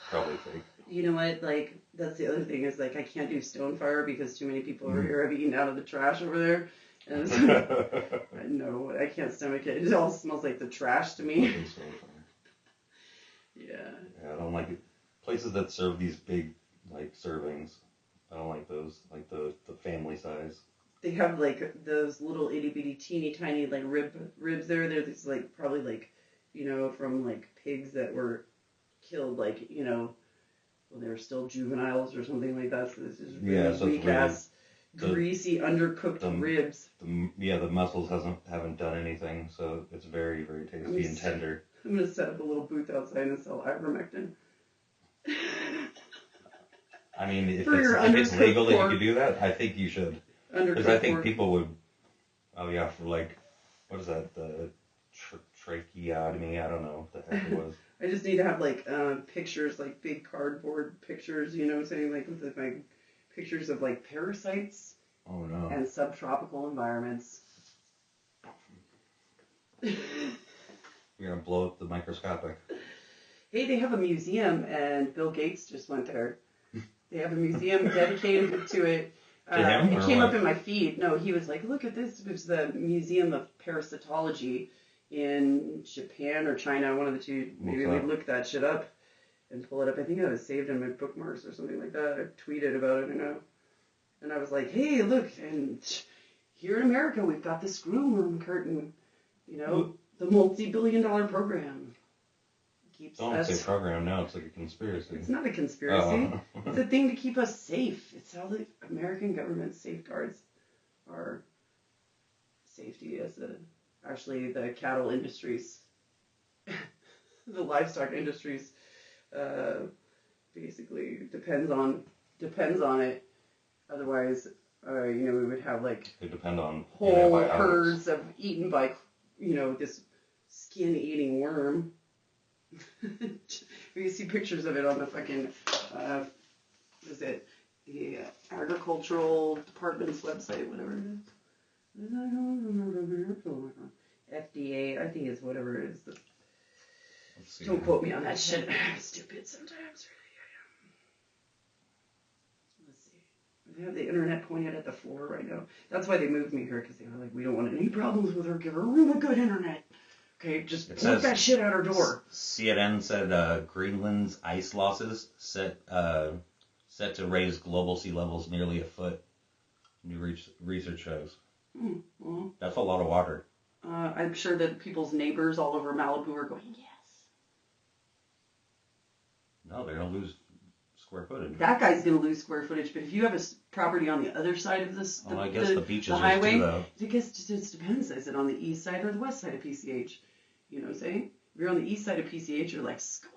probably fake. You know what? Like, that's the other thing is, like, I can't do stone fire because too many people over here have eaten out of the trash over there. And it's no, I can't stomach it. It all smells like the trash to me. Yeah. Yeah, I don't like it. Places that serve these big, like, servings. I don't like those. Like the family size. They have, like, those little itty bitty teeny tiny, like, ribs there. They're these, like, probably, like, you know, from, like, pigs that were killed, like, you know, when they were still juveniles or something like that. So this is really weak ass, greasy, undercooked ribs. The muscles haven't done anything, so it's very, very tasty and tender. I'm gonna set up a little booth outside and sell ivermectin. I mean, if it's legal that you could do that, I think you should. Because I think people would. Oh yeah, for like, what is that? The tracheotomy? I don't know what the heck it was. I just need to have like pictures, like big cardboard pictures, you know what I'm saying? Like with like pictures of like parasites. Oh no. And subtropical environments. You're gonna blow up the microscopic. Hey, they have a museum, and Bill Gates just went there. They have a museum dedicated to it. It came up in my feed. No, he was like, look at this. It was the Museum of Parasitology in Japan or China, one of the two. Maybe we'd look that shit up and pull it up. I think I was saved in my bookmarks or something like that. I tweeted about it, you know. And I was like, hey, look, and here in America, we've got the screw room curtain, you know, the multi-billion-dollar program. Don't say program now, it's like a conspiracy. It's not a conspiracy. Oh. It's a thing to keep us safe. It's how the American government safeguards our safety as actually the cattle industries, the livestock industries, basically depends on it. Otherwise, you know, we would have like they depend on whole herds of eaten by, you know, this skin-eating worm. You see pictures of it on the fucking, is it the agricultural department's website, whatever it is. I don't remember. FDA, I think it's whatever it is. Don't quote me on that shit. I'm stupid sometimes, really. Let's see. They have the internet pointed at the floor right now. That's why they moved me here, because they were like, we don't want any problems with her. Give her really good internet. Okay, just put that shit out our door. CNN said Greenland's ice losses set to raise global sea levels nearly a foot. New research shows. Well, that's a lot of water. I'm sure that people's neighbors all over Malibu are going, yes. No, they're going to lose square footage. That guy's going to lose square footage, but if you have a property on the other side of this, I guess the beaches the highway, too, though. I guess it just depends. Is it on the east side or the west side of PCH? You know what I'm saying? If you're on the east side of PCH, you're like, score,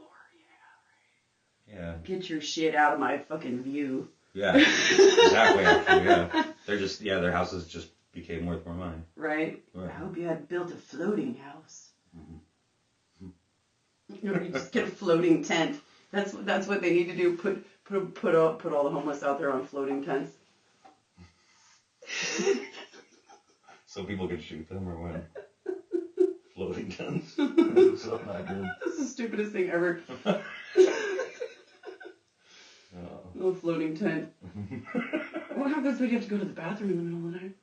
yeah, right. Yeah. Get your shit out of my fucking view. Yeah, exactly, actually, yeah. Their houses just became worth more money. Right? I hope you had built a floating house. Mm-hmm. You know, you just get a floating tent. That's what they need to do. Put all the homeless out there on floating tents. So people can shoot them or what? Floating tents. That's so not good. This is the stupidest thing ever. Little floating tent. What happens when you have to go to the bathroom in the middle of the night?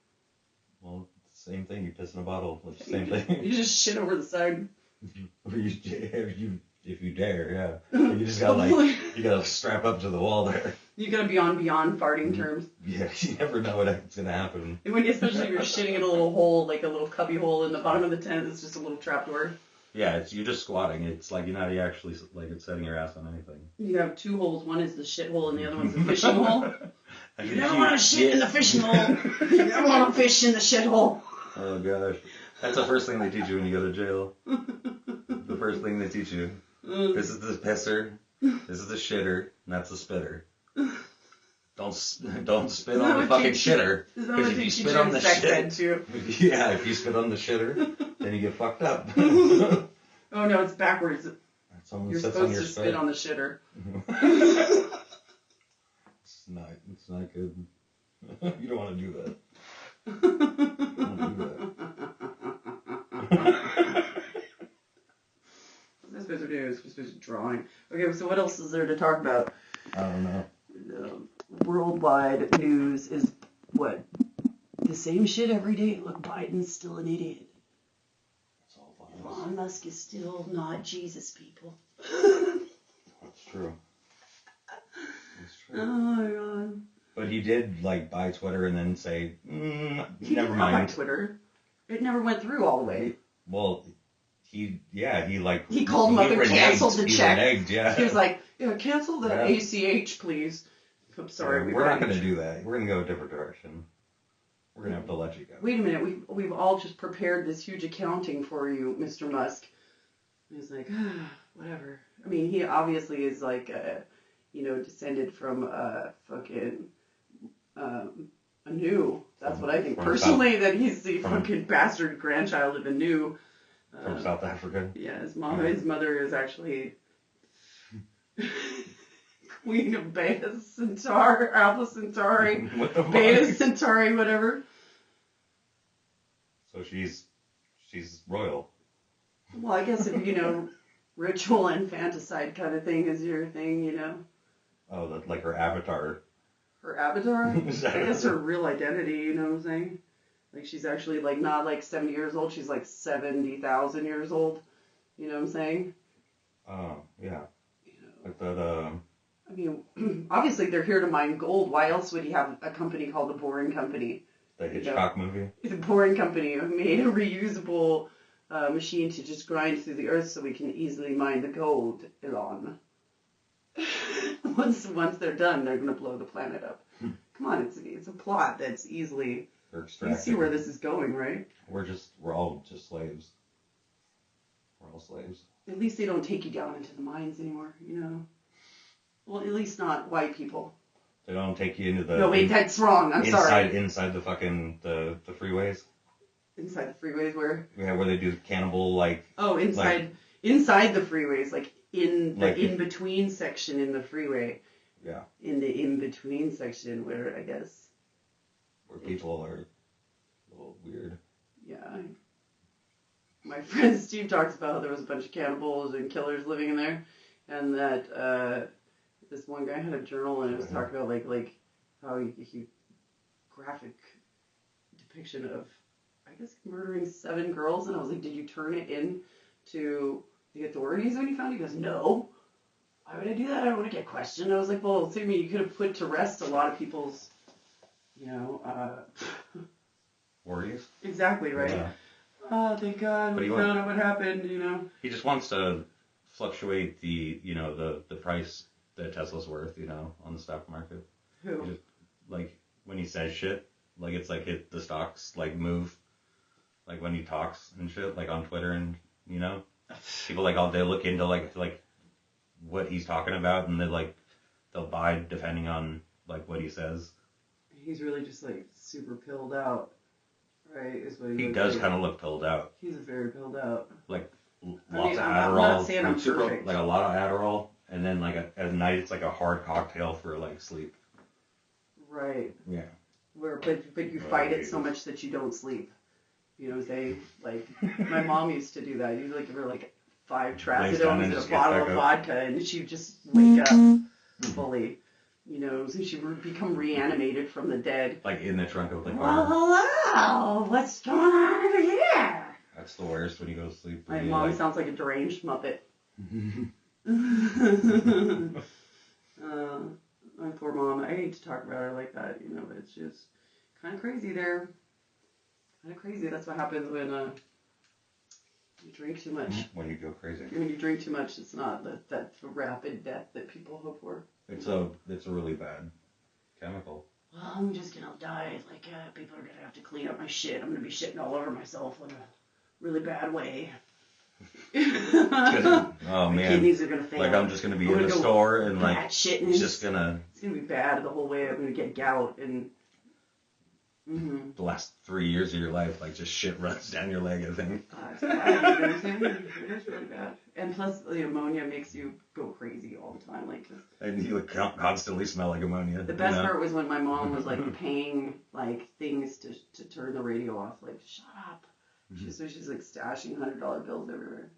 Well, same thing. You piss in a bottle. It's the same thing. You just shit over the side. If you dare, yeah. You just gotta you gotta strap up to the wall there. You gotta be on beyond farting terms. Yeah, you never know what's gonna happen. And especially if you're shitting in a little hole, like a little cubby hole in the bottom of the tent, it's just a little trapdoor. Yeah, you're just squatting. It's like you're not actually like it's setting your ass on anything. You have two holes. One is the shit hole, and the other one's the fishing hole. You never want to shit in the fishing hole. You never want to fish in the shit hole. Oh gosh, that's the first thing they teach you when you go to jail. The first thing they teach you. This is the pisser. This is the shitter, and that's the spitter. Don't spit on the fucking shitter. Because if you spit on the shit, yeah, if you spit on the shitter, then you get fucked up. Oh no, it's backwards. You're supposed to spit on the shitter. It's not good. You don't want to do that. You don't do that. There's supposed to do? We're supposed to be drawing. Okay, so what else is there to talk about? I don't know. Worldwide news is what? The same shit every day. Look, Biden's still an idiot. Elon Musk is still not Jesus, people. That's true. Oh my god. But he did like buy Twitter and then say, He never did mind. buy Twitter. It never went through all the way. Well, he called him up and canceled the check. Reneged, yeah. He was like, yeah, cancel the ACH, please. I'm sorry. We're not going to do that. We're going to go a different direction. We're going to have to let you go. Wait a minute. We've all just prepared this huge accounting for you, Mr. Musk. And he's like, whatever. I mean, he obviously is like, descended from fucking Anu. That's what I think personally, that he's the fucking bastard grandchild of Anu. From South Africa? Yeah, his mother is actually Queen of Beta Centauri, Alpha Centauri, Beta Centauri, whatever. So she's royal. Well, I guess if, ritual infanticide kind of thing is your thing, Oh, that's like her avatar. Her avatar? I guess her real identity, you know what I'm saying? Like, she's actually, like, not, like, 70 years old. She's, like, 70,000 years old. You know what I'm saying? Oh, yeah. Like that, I mean, obviously, they're here to mine gold. Why else would he have a company called the Boring Company? The Hitchcock movie? The Boring Company made a reusable machine to just grind through the earth so we can easily mine the gold, Elon. Once they're done, they're going to blow the planet up. Come on, it's a plot that's easily... You see where this is going, right? We're all just slaves. We're all slaves. At least they don't take you down into the mines anymore, Well, at least not white people. They don't take you into the... No, wait, that's wrong. I'm sorry. Inside the fucking, the freeways? Inside the freeways where? Yeah, where they do cannibal, like... Oh, inside the freeways, like in the in-between section in the freeway. Yeah. In the in-between section where, I guess... Where people are a little weird. Yeah. My friend Steve talks about how there was a bunch of cannibals and killers living in there, and that this one guy had a journal and it was talking about like how he graphic depiction of, I guess, murdering 7 girls, and I was like, did you turn it in to the authorities when you found it? He goes, no. Why would I do that? I don't want to get questioned. I was like, well, to me, you could have put to rest a lot of people's, worries? Exactly, right. Yeah. Oh, thank God, we found out what happened, He just wants to fluctuate the price that Tesla's worth, on the stock market. Who? Like, when he says shit, like, it's like the stocks, like, move, like, when he talks and shit, like, on Twitter and, people, like, they look into, like, what he's talking about, and they'll buy depending on, like, what he says. He's really just, like, super pilled out, right, is what he does kind of look pilled out. He's very pilled out. Like, lots of Adderall. I'm not saying I'm perfect. Like, a lot of Adderall, and then, like, at night, it's like a hard cocktail for, like, sleep. Right. Yeah. But you fight it so much that you don't sleep. My mom used to do that. You'd, like, give her, like, 5 trazodones and a bottle of vodka, and she'd just wake up fully. So she would become reanimated from the dead. Like in the trunk of the car. Well, hello! What's going on over here? That's the worst when you go to sleep. My mom sounds like a deranged Muppet. My poor mom. I hate to talk about her like that, but it's just kind of crazy there. Kind of crazy. That's what happens when you drink too much. When you go crazy. When you drink too much, it's not that rapid death that people hope for. It's a really bad chemical. Well, I'm just gonna die. Like, people are gonna have to clean up my shit. I'm gonna be shitting all over myself in a really bad way. Oh my man, kidneys are gonna fail. Like, I'm just gonna be in the store and like it's gonna be bad the whole way. I'm gonna get gout and. Mm-hmm. The last 3 years of your life, like, just shit runs down your leg, I think. It's bad, you know what I'm saying? It is really bad. And plus, the ammonia makes you go crazy all the time. And you constantly smell like ammonia. The best part was when my mom was, like, paying, like, things to turn the radio off. Like, shut up. So she's, like, stashing $100 bills everywhere.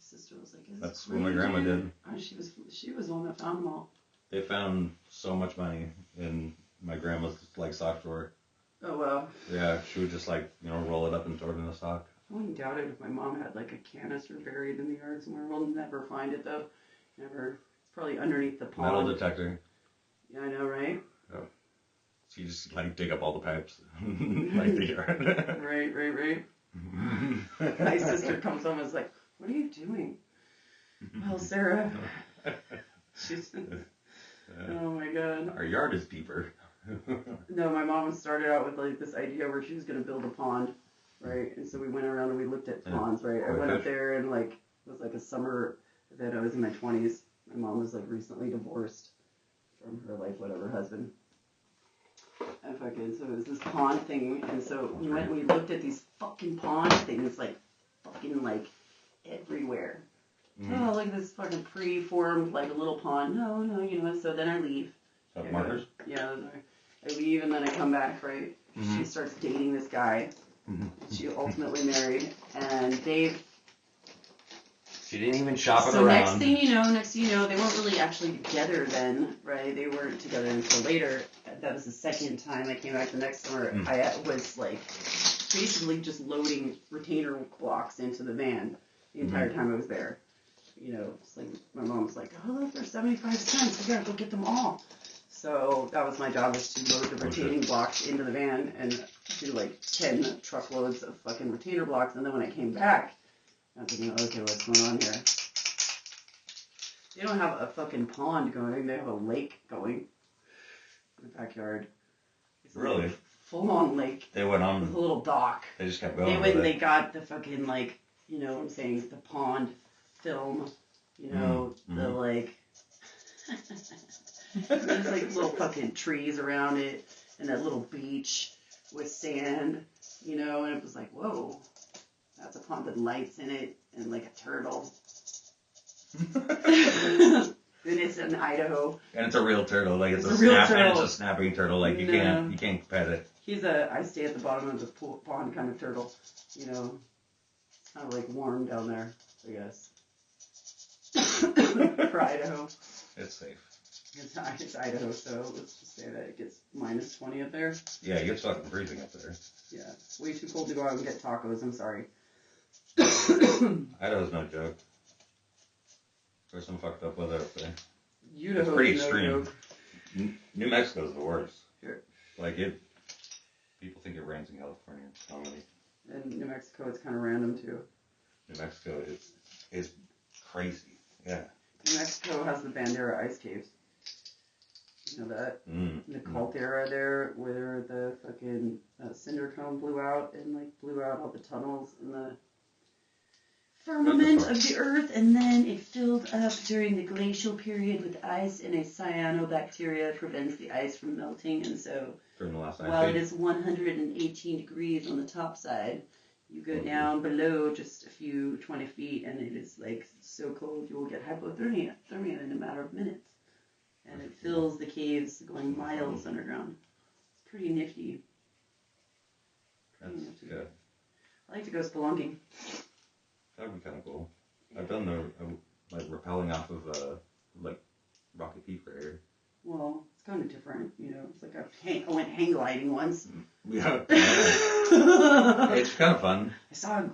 sister was like, that's what my grandma did. Oh, she was the one that found them all. They found so much money in my grandma's like sock drawer. Oh wow. Yeah, she would just like roll it up and throw it in a sock. I wouldn't doubt it if my mom had like a canister buried in the yard somewhere. We'll never find it though. Never. It's probably underneath the pond. Metal detector. Yeah, I know, right? Oh. So you just like dig up all the pipes, like the yard. Right. My sister comes home and is like, "What are you doing?" Well, Sarah. She's. Oh my God. Our yard is deeper. No, my mom started out with like this idea where she was gonna build a pond, right? And so we went around and we looked at ponds, right? I went up there and like it was like a summer that I was in my 20s. My mom was like recently divorced from her like whatever husband. And fucking so it was this pond thing, and so we went and we looked at these fucking pond things like fucking like everywhere. Oh, look at this fucking pre-formed like a little pond. No, so then I leave. Markers? Yeah, I leave and then I come back, right? She starts dating this guy. She ultimately married, and Dave. She didn't even shop it around. So next thing you know, they weren't really actually together then, right? They weren't together until later. That was the second time I came back the next summer. I was like basically just loading retainer blocks into the van the entire time I was there. It's like my mom was like, "Oh, look, they're 75 cents. We gotta go get them all." So that was my job, was to load the retaining blocks into the van and do like 10 truckloads of fucking retainer blocks. And then when I came back, I was thinking, okay, what's going on here? They don't have a fucking pond going. They have a lake going in the backyard. It's really? Full-on lake. They went on. With a little dock. They just kept going. They went and they got the fucking like, what I'm saying, the pond film, the like, there's like little fucking trees around it and that little beach with sand, and it was like, whoa, that's a pond with lights in it and like a turtle. And it's in Idaho. And it's a real turtle, like it's a real turtle. And it's a snapping turtle, like you can't pet it. He's I stay at the bottom of the pond kind of turtle, it's kind of like warm down there, I guess. For Idaho. It's safe. It's Idaho, so let's just say that it gets minus 20 up there. Yeah, it gets fucking freezing up there. Yeah, it's way too cold to go out and get tacos, I'm sorry. Idaho's no joke. There's some fucked up weather up there. Idaho's it's pretty no extreme. Joke. New Mexico's the worst. Sure. Like people think it rains in California. Normally. And New Mexico, it's kind of random too. New Mexico is crazy. Yeah. New Mexico has the Bandera ice caves. You know that? The Caldera there, where the fucking cinder cone blew out all the tunnels in the firmament of the earth, and then it filled up during the glacial period with ice, and a cyanobacteria prevents the ice from melting, and so while it is 118 degrees on the top side, you go down below just a few 20 feet, and it is like so cold you will get hypothermia in a matter of minutes. And it fills the caves going miles underground. It's pretty nifty. That's good. I like to go spelunking. That would be kind of cool. I've done the rappelling off of like Rocky Peak right here. Well, it's kind of different, It's like I went hang gliding once. Yeah. It's kind of fun. I saw a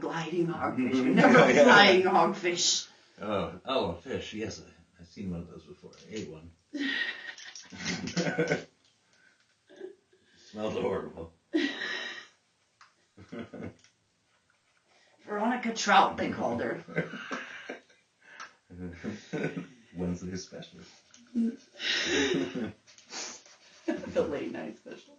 gliding hogfish. I never a flying hogfish. Oh, a fish. Yes, I've seen one of those before. I ate one. Smells horrible. Veronica Trout, they called her. Wednesday special. The late night special.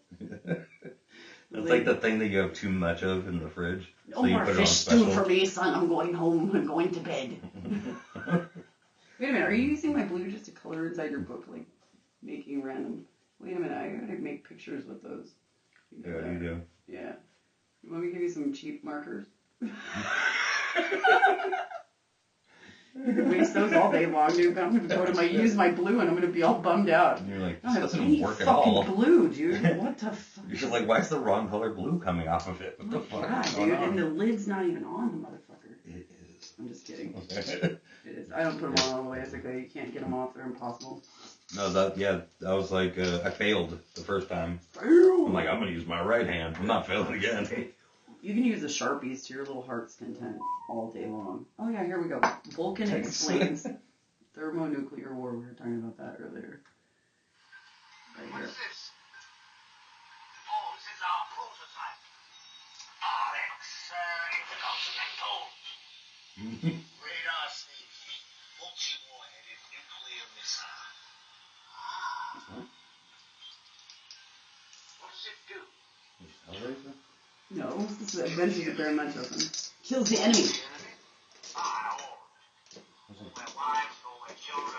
It's like the thing that you have too much of in the fridge. No more fish stew for me, son. I'm going home. I'm going to bed. Wait a minute. Are you using my blue just to color inside your book, like making random? Wait a minute. I gotta make pictures with those. Yeah, you do. Yeah. You want me to give you some cheap markers? You can waste those all day long, dude. I'm going to use my blue and I'm going to be all bummed out. And you're like, this doesn't work at all. Blue, dude. What the fuck? You're just like, why is the wrong color blue coming off of it? What the fuck? Yeah, dude. And the lid's not even on, the motherfucker. It is. I'm just kidding. It is. I don't put them on all the way. It's okay. You can't get them off. They're impossible. No, that was like, I failed the first time. I'm like, I'm going to use my right hand. I'm not failing again. You can use the Sharpies to your little heart's content all day long. Oh yeah, here we go. Vulcan explains thermonuclear war. We were talking about that earlier. Right here. What's this? Oh, this is our prototype. RX Intercontinental. Radar sneaky, multi-warheaded nuclear missile. Ah. What does it do? No, this is Adventures of Bear Munchausen. Kills the enemy.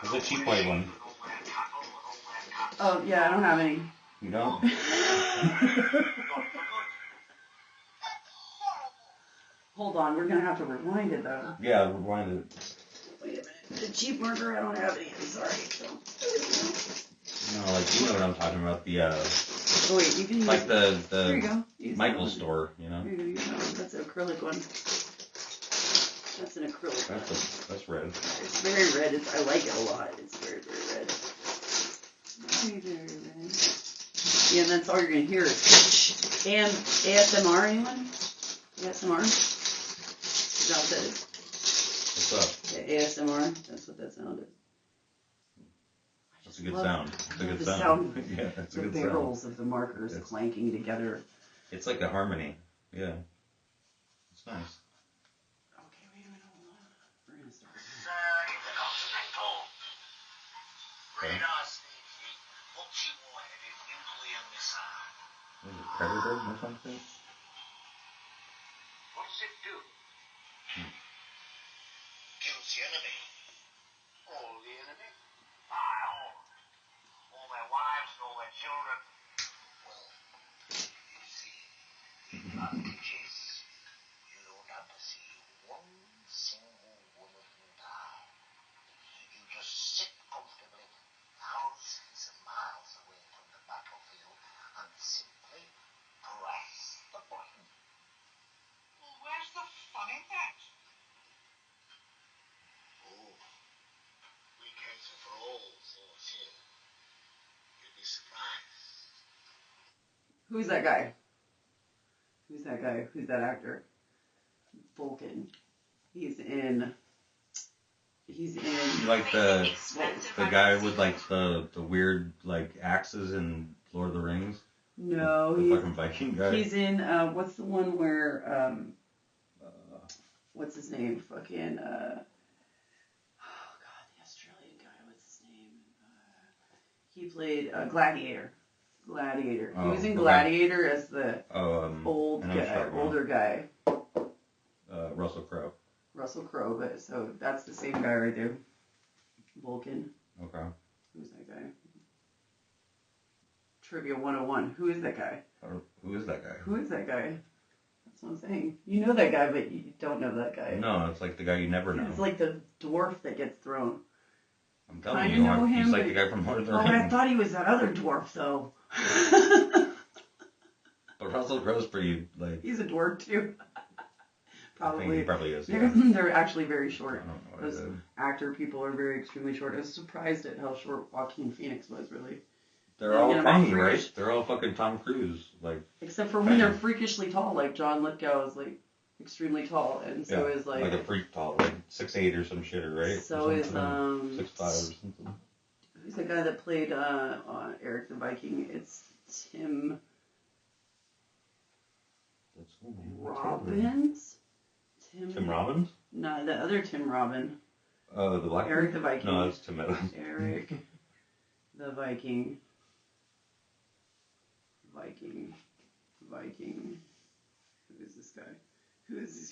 There's a cheap white one. Oh, yeah, I don't have any. You don't? Hold on, we're going to have to rewind it, though. Yeah, rewind it. Wait a minute. The cheap marker, I don't have any. I'm sorry. So. No, like, you know what I'm talking about. The, oh, wait, you can use like the there you go. Michael's store, you know? Here you go. That's an acrylic one. That's an acrylic one. That's red. It's very red. I like it a lot. It's very, very red. Very, very red. Yeah, and that's all you're going to hear is and ASMR, anyone? ASMR? Is that what that is? What's up? Yeah, ASMR. That's what that sound is. That's a good sound. It's a good the sound. Yeah, that's a the good barrels sound. of the markers clanking together. It's like a harmony. Yeah. It's nice. Okay, wait a minute. Hold on. We're going to start. Intercontinental. Radar sneaky, multi-warheaded nuclear missile. Is it Predator or something? What does it do? Kills the enemy. All the enemy? All their wives and all their children. Well, you see, the advantage is you don't have to see one single one of them die. You just sit comfortably thousands of miles away from the battlefield and simply press the button. Well, where's the fun in that? Oh, we cater for all sorts here. You'd be surprised. Who's that guy? Who's that guy? Who's that actor? Vulcan. He's in Like the guy with like the weird like axes in Lord of the Rings? No, the fucking Viking guy. He's in what's the one where what's his name? Fucking oh god, the Australian guy. What's his name? He played Gladiator. Gladiator. He was in Gladiator as the older guy. Russell Crowe. Russell Crowe, but so that's the same guy right there. Vulcan. Okay. Who's that guy? Trivia 101. Who is that guy? Who is that guy? Who is that guy? That's what I'm saying. You know that guy, but you don't know that guy. No, it's like the guy you never know. It's like the dwarf that gets thrown. I'm telling you, know him, he's like the guy from Lord of the Rings. Oh, I thought he was that other dwarf, though. But Russell Crowe's pretty, like... He's a dwarf, too. Probably. I think he probably is, yeah. They're actually very short. I don't know what Those actor people are very extremely short. I was surprised at how short Joaquin Phoenix was, really. They're all tiny, right? They're all fucking Tom Cruise, like... Except for when they're freakishly tall, like John Lithgow is, like, extremely tall, and so is, like... Like a freak tall, like 6'8" or some shit, right? So is, 6'5" or something. Who's the guy that played Eric the Viking? It's Tim... Robbins? Tim Robbins? No, the other Tim Robin. The black Eric the Viking. No, that's Tim Evans. Eric the Viking. Viking. Who is this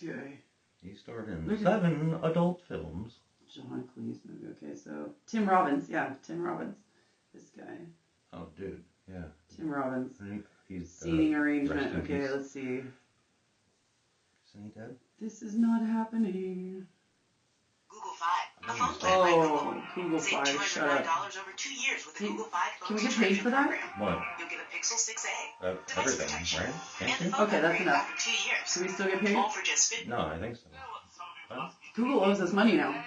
guy? He starred in 7 adult films. John Cleese movie. Okay, so Tim Robbins. Yeah, Tim Robbins. This guy. Oh, dude. Yeah. Tim Robbins. He's seating arrangement. Okay, let's see. Isn't he dead? This is not happening. Google Fi. Google Fi. Shut up. Over 2 years with a Google Fi. Can we get paid for that? What? You'll get a Pixel 6a. Everything, right? Can't you? Okay, that's enough. For 2 years. Can we still get paid? All for just No, I think so. Can Google owes us money now.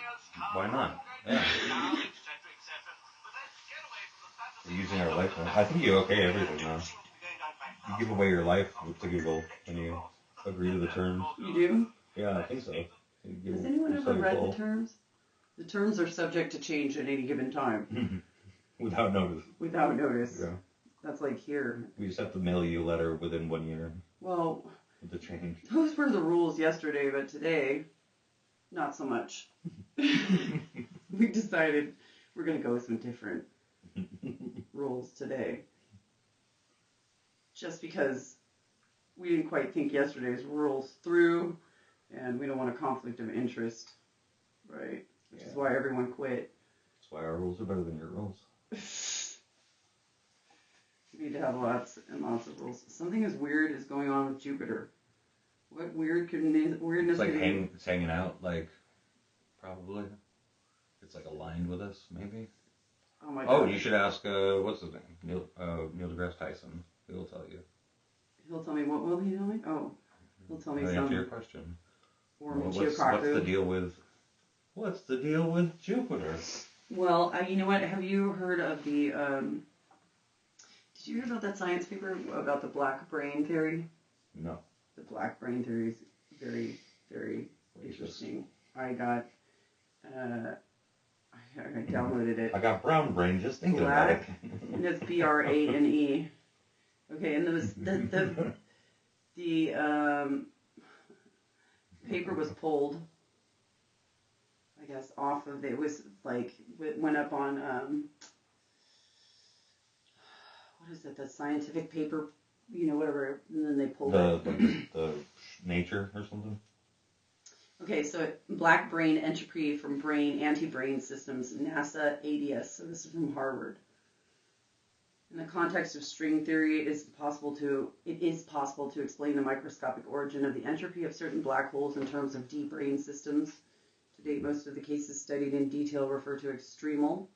Why not? Yeah. We're using our life now. I think you okay everything now. You give away your life to Google when you agree to the terms. You do? Yeah, I think so. Has anyone ever read the terms? The terms are subject to change at any given time. Without notice. Without notice. Yeah. That's like here. We just have to mail you a letter within 1 year. Well, with the change. Those were the rules yesterday, but today, not so much. We decided we're going to go with some different rules today. Just because we didn't quite think yesterday's rules through, and we don't want a conflict of interest, right? Which is why everyone quit. That's why our rules are better than your rules. We need to have lots and lots of rules. Something as weird is going on with Jupiter. What weirdness? It's like it's hanging out, like, probably. It's like aligned with us, maybe. Oh my God. Oh, you should ask, what's his name? Neil deGrasse Tyson. He'll tell you. He'll tell me, what will he tell me? Oh, he'll tell me I'll something. answer your question. Or what's the deal with Jupiter? Well, you know what? Have you heard of the, did you hear about that science paper about the Black Brane theory? No. The Black Brane theory is very, very interesting. I got, I downloaded it. I got brown brain just thinking about it. And it's BRANE. Okay, and the paper was pulled, I guess, off of it. Was like, it went up on, what is it, the scientific paper, you know, whatever, and then they pulled it. The Nature or something? Okay, so Black Brane entropy from brain, anti-brain systems, NASA ADS, so this is from Harvard. In the context of string theory, it is possible to explain the microscopic origin of the entropy of certain black holes in terms of deep brain systems. To date, most of the cases studied in detail refer to extremal,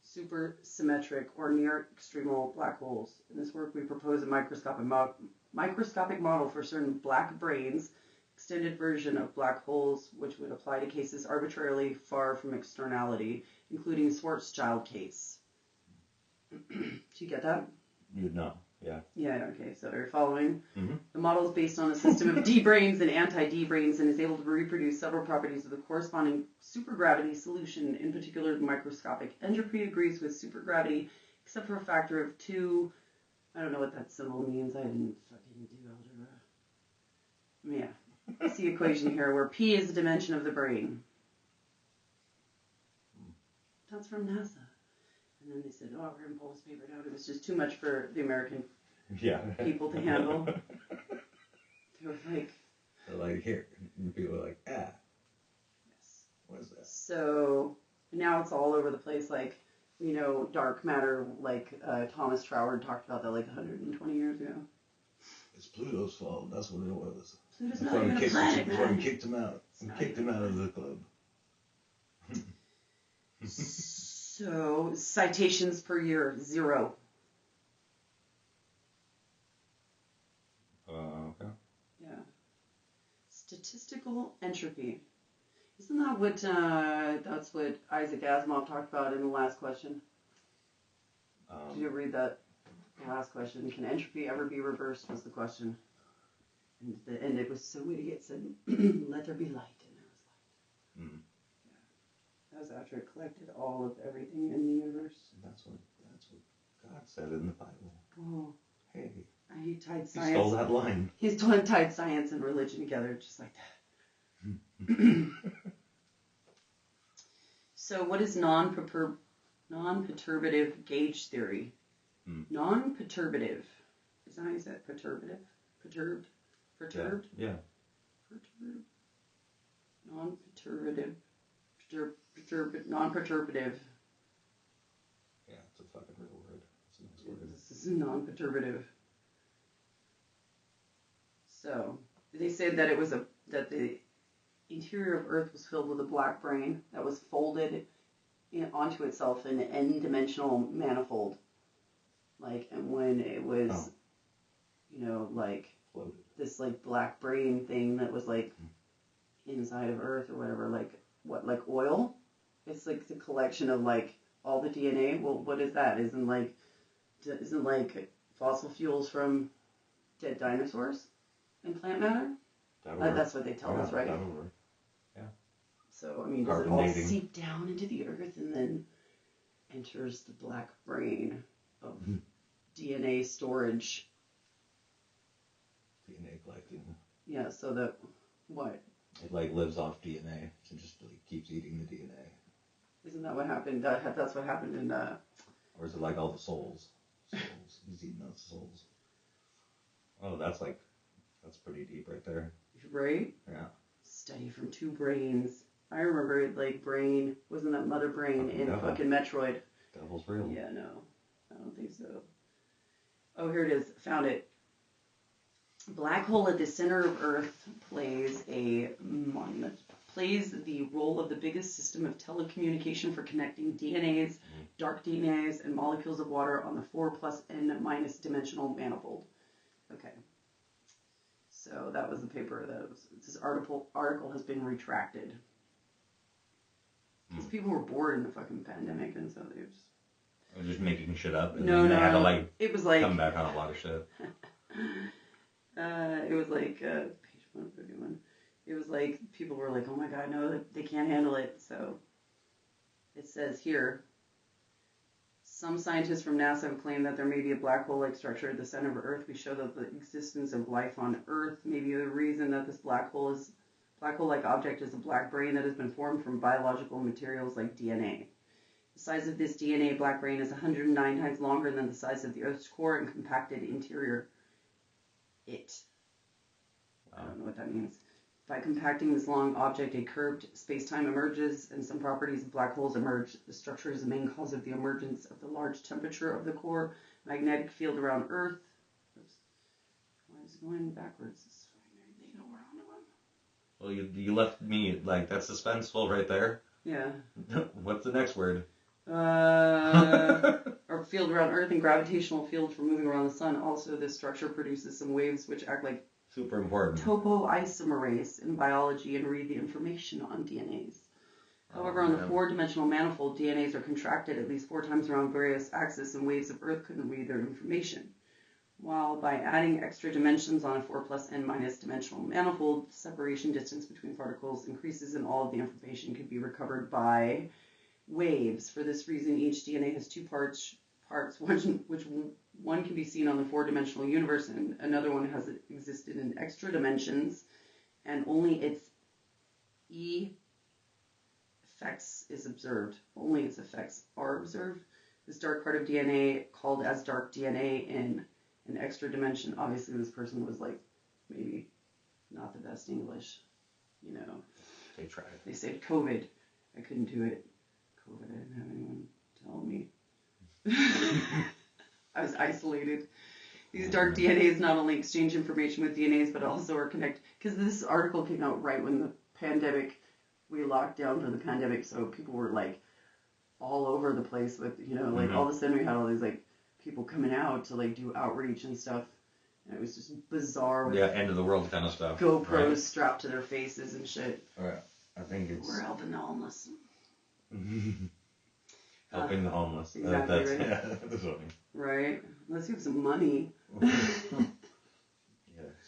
supersymmetric, or near-extremal black holes. In this work, we propose a microscopic model for certain black branes, extended version of black holes, which would apply to cases arbitrarily far from externality, including Schwarzschild case. Do you get that? You'd know, yeah. Yeah, okay, so are you following? Mm-hmm. The model is based on a system of D-branes and anti-D-branes and is able to reproduce several properties of the corresponding supergravity solution. In particular, microscopic entropy agrees with supergravity, except for a factor of 2. I don't know what that symbol means. I didn't fucking do algebra. Yeah. See equation here where P is the dimension of the brain. That's from NASA. And then they said, oh, we're going to pull this paper down. It was just too much for the American people to handle. They were like... They're like, here. And people are like, ah. Yes. What is that? So now it's all over the place. Like, you know, dark matter, like Thomas Troward talked about that like 120 years ago. It's Pluto's fault. That's what it was. Pluto's not even a planet, man. We kicked him out. We kicked him out of the club. So, citations per year, 0. Okay. Yeah. Statistical entropy. Isn't that what, that's what Isaac Asimov talked about in the last question? Did you read that? The last question. Can entropy ever be reversed was the question. And it was so witty. It said, let there be light. And there was light. Mm-hmm. That was after it collected all of everything in the universe. That's what God said in the Bible. Oh. Hey. He tied science. He stole that line. He's tied science and religion together just like that. So what is non-perturbative gauge theory? Non-perturbative. Is that how you say it? Perturbative? Perturbed? Yeah. Perturbed. Non-perturbative. Non-perturbative. Yeah, it's a fucking real word. It's a nice word. This is non-perturbative. So, they said that that the interior of Earth was filled with a black brane that was folded onto itself in an n-dimensional manifold. Like, and when it was, you know, like, floated. This, like, black brane thing that was, like, inside of Earth or whatever, like oil? It's like the collection of like all the DNA. Well, what is that? Isn't like fossil fuels from dead dinosaurs and plant matter? That's what they tell us, right? Yeah. So, I mean, does it all seep down into the Earth and then enters the Black Brane of DNA storage? DNA collecting. Yeah, so that, what? It like lives off DNA, so just like keeps eating the DNA. Isn't that what happened? That's what happened in, Or is it like all the souls? He's eating those souls. Oh, that's pretty deep right there. Right? Yeah. Study from two brains. I remember it like Brane, wasn't that Mother Brane in fucking Metroid? Devil's real. Yeah, no. I don't think so. Oh, here it is. Found it. Black hole at the center of Earth plays the role of the biggest system of telecommunication for connecting DNAs, dark DNAs, and molecules of water on the 4 plus n minus dimensional manifold. Okay. So that was the paper this article has been retracted. Because people were bored in the fucking pandemic, and so they just making shit up. And they had to it was like come back on a lot of shit. It was like page 131. It was like people were like, "Oh my God, no, they can't handle it." So it says here, some scientists from NASA have claimed that there may be a black hole-like structure at the center of Earth. We show that the existence of life on Earth may be the reason that this black hole-like object is a black brane that has been formed from biological materials like DNA. The size of this DNA black brane is 109 times longer than the size of the Earth's core and compacted interior. I don't know what that means. By compacting this long object, a curved space-time emerges, and some properties of black holes emerge. The structure is the main cause of the emergence of the large temperature of the core, magnetic field around Earth. Oops. Why is it going backwards? They know we're on to them. Well, you left me, like, that's suspenseful right there. Yeah. What's the next word? Our field around Earth and gravitational field for moving around the sun. Also, this structure produces some waves which act like super important topoisomerase in biology and read the information on DNAs. However, on the 4-dimensional manifold, DNAs are contracted at least 4 times around various axes, and waves of Earth couldn't read their information. While by adding extra dimensions on a 4 plus n minus dimensional manifold, separation distance between particles increases and all of the information can be recovered by waves. For this reason, each DNA has 2 parts, which one can be seen on the 4-dimensional universe, and another one has existed in extra dimensions, and only its effects is observed. Only its effects are observed. This dark part of DNA, called as dark DNA in an extra dimension. Obviously, this person was like maybe not the best English, you know. They tried. They said COVID. I couldn't do it. COVID. I didn't have anyone tell me. I was isolated. These dark DNAs not only exchange information with DNAs, but also are connected. Because this article came out right when the pandemic, we locked down for the pandemic, so people were like all over the place with, you know, like all of a sudden we had all these like people coming out to like do outreach and stuff. And it was just bizarre. With end of the world kind of stuff. GoPros strapped to their faces and shit. Right. I think it's... We're helping the homeless. Helping the homeless. Exactly, That's, right? Yeah, that's funny. Right? Unless you have some money. Yeah,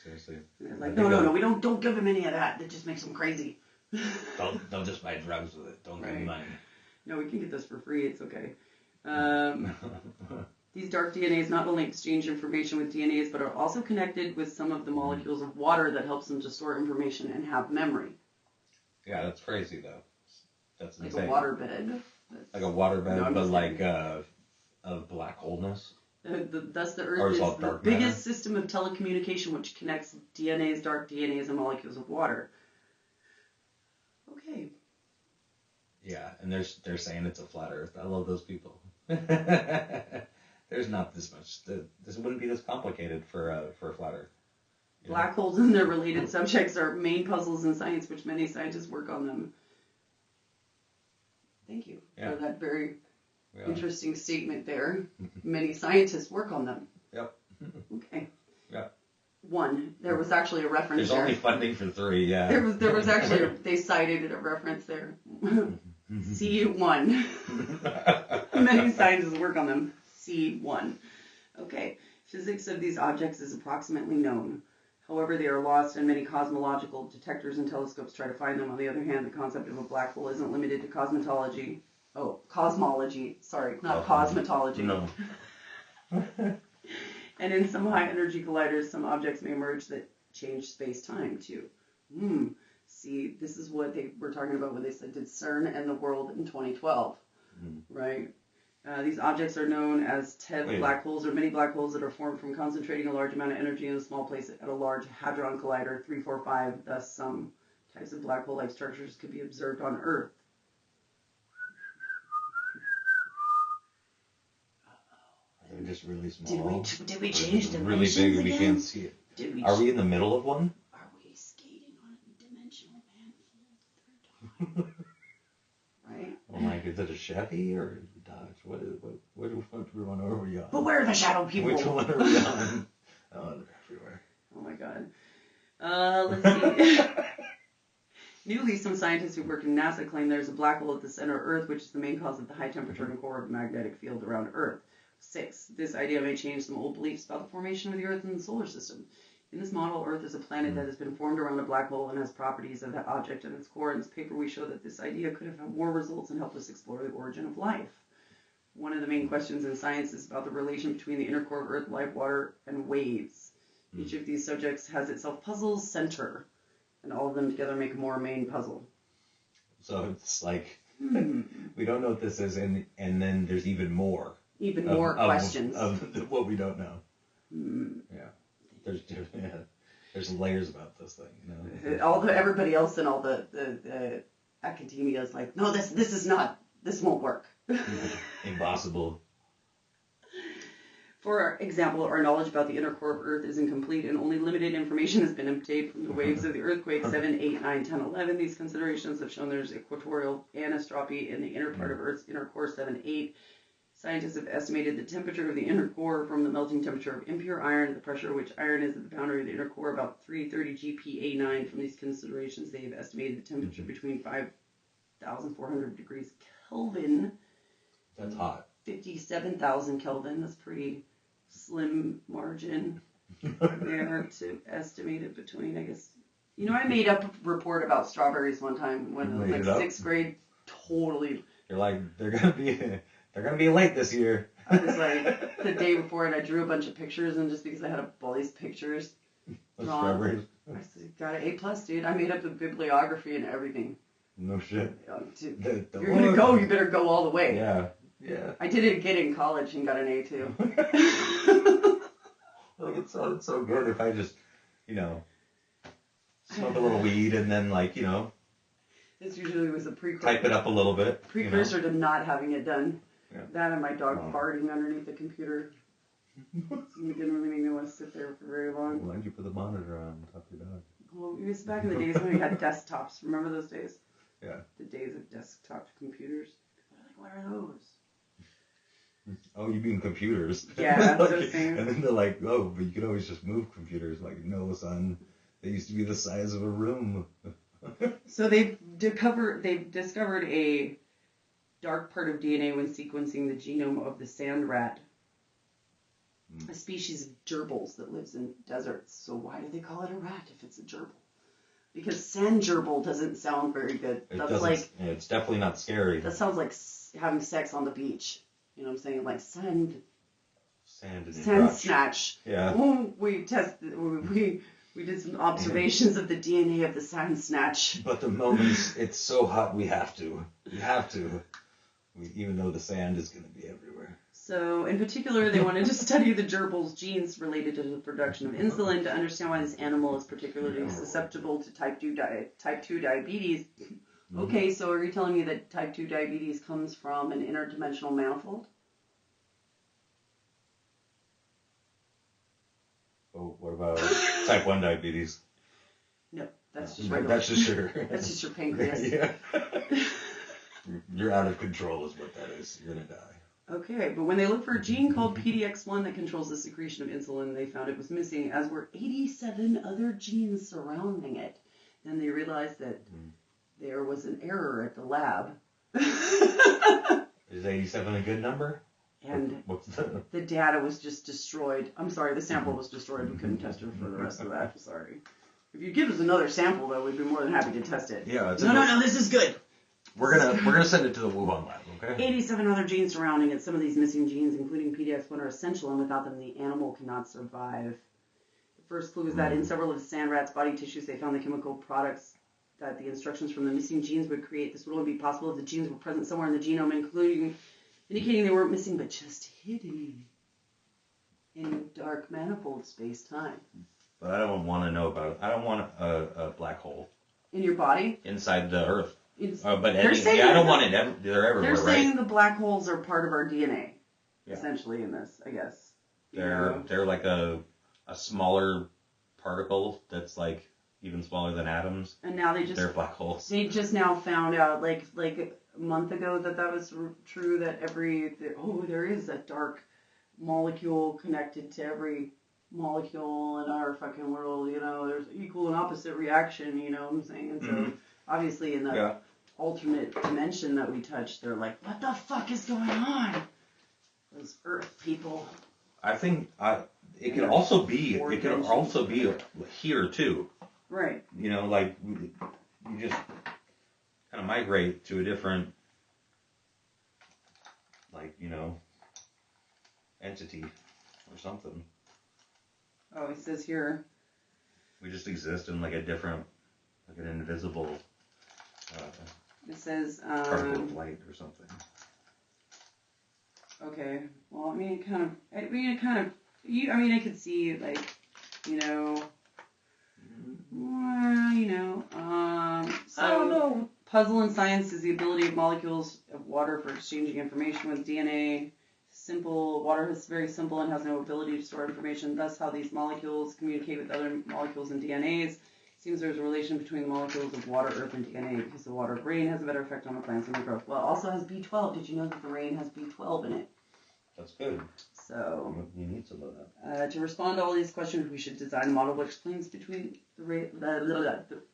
seriously. Like, no, we don't give him any of that. That just makes him crazy. Don't just buy drugs with it. Don't give him money. No, we can get this for free. It's okay. These dark DNAs not only exchange information with DNAs, but are also connected with some of the molecules of water that helps them to store information and have memory. Yeah, that's crazy, though. That's like insane. A waterbed. Like a waterbed, but like of black holeness. Thus, the Earth is the biggest system of telecommunication which connects DNAs, dark DNAs, and molecules of water. Okay. Yeah, and they're saying it's a flat Earth. I love those people. There's not this much. This wouldn't be this complicated for a flat Earth. Black holes and their related subjects are main puzzles in science, which many scientists work on them. Thank you for that very interesting statement there. Many scientists work on them. Yep. Okay. Yep. 1. There was actually a reference There's there. only funding for 3, yeah. There was actually, they cited a reference there. C1. Many scientists work on them. C1. Okay. Physics of these objects is approximately known. However, they are lost, and many cosmological detectors and telescopes try to find them. On the other hand, the concept of a black hole isn't limited to cosmology. Sorry, not cosmetology. No. And in some high-energy colliders, some objects may emerge that change space-time, too. See, this is what they were talking about when they said, did CERN end the world in 2012? Right? These objects are known as TEV black holes, or many black holes that are formed from concentrating a large amount of energy in a small place at a large hadron collider, 345. Thus, some types of black hole-like structures could be observed on Earth. They're just really small. Did we change dimensions really big and we again? can't see it. Are we in the middle of one? Are we skating on a dimensional manifold? Right? Oh my, is it a Chevy or a Dodge? What one are we on? But where are the shadow people? Which one are we on? Oh, they're everywhere. Oh my god. Let's see. Newly, some scientists who work in NASA claim there's a black hole at the center of Earth, which is the main cause of the high temperature and core of the magnetic field around Earth. 6. This idea may change some old beliefs about the formation of the Earth and the solar system. In this model, Earth is a planet that has been formed around a black hole and has properties of that object in its core. In this paper, we show that this idea could have had more results and helped us explore the origin of life. One of the main questions in science is about the relation between the inner core of Earth, life, water, and waves. Each of these subjects has itself puzzles center, and all of them together make a more main puzzle. So it's like, we don't know what this is, and then there's even more. Even more questions. Of what we don't know. Yeah. There's layers about this thing, you know. Everybody else in all the academia is like, no, this won't work. Impossible. For example, our knowledge about the inner core of Earth is incomplete, and only limited information has been obtained from the waves of the earthquake 7, 8, 9, 10, 11. These considerations have shown there's equatorial anisotropy in the inner part of Earth's inner core 7, 8. Scientists have estimated the temperature of the inner core from the melting temperature of impure iron, the pressure at which iron is at the boundary of the inner core, about 330 GPa9. From these considerations, they have estimated the temperature between 5,400 degrees Kelvin. That's hot. 57,000 Kelvin. That's pretty slim margin there to estimate it between, I guess. You know, I made up a report about strawberries one time when I was like 6th grade. Totally. You're like, they're gonna be late this year. I was like the day before, and I drew a bunch of pictures, and just because I had all these pictures drawn, I got an A+, dude. I made up the bibliography and everything. No shit. Dude, you're gonna go. You better go all the way. Yeah. I did it again in college and got an A too. Like it sounded so good if I just, smoke a little weed and then This usually was a precursor. Type it up a little bit. Precursor to not having it done. Yeah. That and my dog farting underneath the computer. You didn't really make me want to sit there for very long. Why did you put the monitor on top of your dog? Well, it was back in the days when we had desktops. Remember those days? Yeah. The days of desktop computers. What are those? Oh, you mean computers? Yeah, those things. And then they're like, oh, but you can always just move computers. Like, no, son, they used to be the size of a room. So they've discovered a dark part of DNA when sequencing the genome of the sand rat, a species of gerbils that lives in deserts. So why do they call it a rat if it's a gerbil? Because sand gerbil doesn't sound very good. It's definitely not scary. That sounds like having sex on the beach. You know what I'm saying? Like sand snatch. Yeah. Oh, we did some observations of the DNA of the sand snatch. But the moment it's so hot, we have to. Even though the sand is going to be everywhere. So, in particular, they wanted to study the gerbil's genes related to the production of insulin to understand why this animal is particularly susceptible to type 2 diabetes. Mm-hmm. Okay, so are you telling me that type 2 diabetes comes from an interdimensional manifold? Oh, what about type 1 diabetes? No, that's just regular. That's just sugar. That's just your pancreas. Yeah. You're out of control is what that is. You're going to die. Okay, but when they looked for a gene called PDX1 that controls the secretion of insulin, they found it was missing, as were 87 other genes surrounding it. Then they realized that there was an error at the lab. Is 87 a good number? And what's the data was just destroyed. I'm sorry, the sample was destroyed. We couldn't test it for the rest of that. Sorry. If you give us another sample, though, we'd be more than happy to test it. Yeah. No, this is good. We're gonna send it to the Wuhan lab, okay? 87 other genes surrounding it. Some of these missing genes, including PDX1, are essential, and without them, the animal cannot survive. The first clue is that in several of the sand rats' body tissues, they found the chemical products that the instructions from the missing genes would create. This would only be possible if the genes were present somewhere in the genome, indicating they weren't missing, but just hidden in dark manifold space-time. But I don't want to know about it. I don't want a black hole. In your body? Inside the Earth. But I don't want it. They're everywhere, They're saying the black holes are part of our DNA, essentially, in this, I guess. They're like a smaller particle that's like even smaller than atoms. And now they're black holes. They just now found out, like a month ago, that was true. That there is a dark molecule connected to every molecule in our fucking world. You know, there's equal and opposite reaction. You know what I'm saying? And so obviously in the alternate dimension that we touched, they're like, what the fuck is going on? Those Earth people. I think it could also be here too. Right. You know, like you just kind of migrate to a different, like, you know, entity or something. Oh, it says here. We just exist in like a different, like an invisible. It says. Particle of light or something. Okay. Well, I could see, like, so I don't know. Puzzle in science is the ability of molecules of water for exchanging information with DNA. Water is very simple and has no ability to store information. Thus, how these molecules communicate with other molecules in DNAs. Seems there's a relation between the molecules of water, earth, and DNA because the water of rain has a better effect on the plants and their growth. Well, it also has B12. Did you know that the rain has B12 in it? That's good. So you need some of that. To respond to all these questions, we should design a model which explains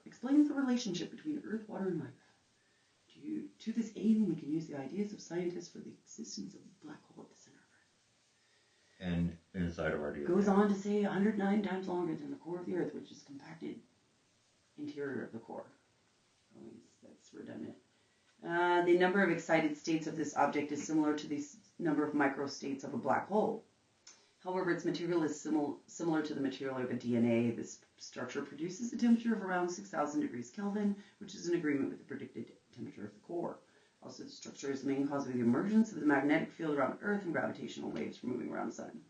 explains the relationship between earth, water, and life. To this aim, we can use the ideas of scientists for the existence of a black hole at the center of Earth. And inside of our DNA. Goes on to say 109 times longer than the core of the Earth, which is compacted interior of the core. That's redundant. The number of excited states of this object is similar to the number of microstates of a black hole. However, its material is similar to the material of a DNA. This structure produces a temperature of around 6,000 degrees Kelvin, which is in agreement with the predicted temperature of the core. Also, the structure is the main cause of the emergence of the magnetic field around Earth and gravitational waves from moving around the sun.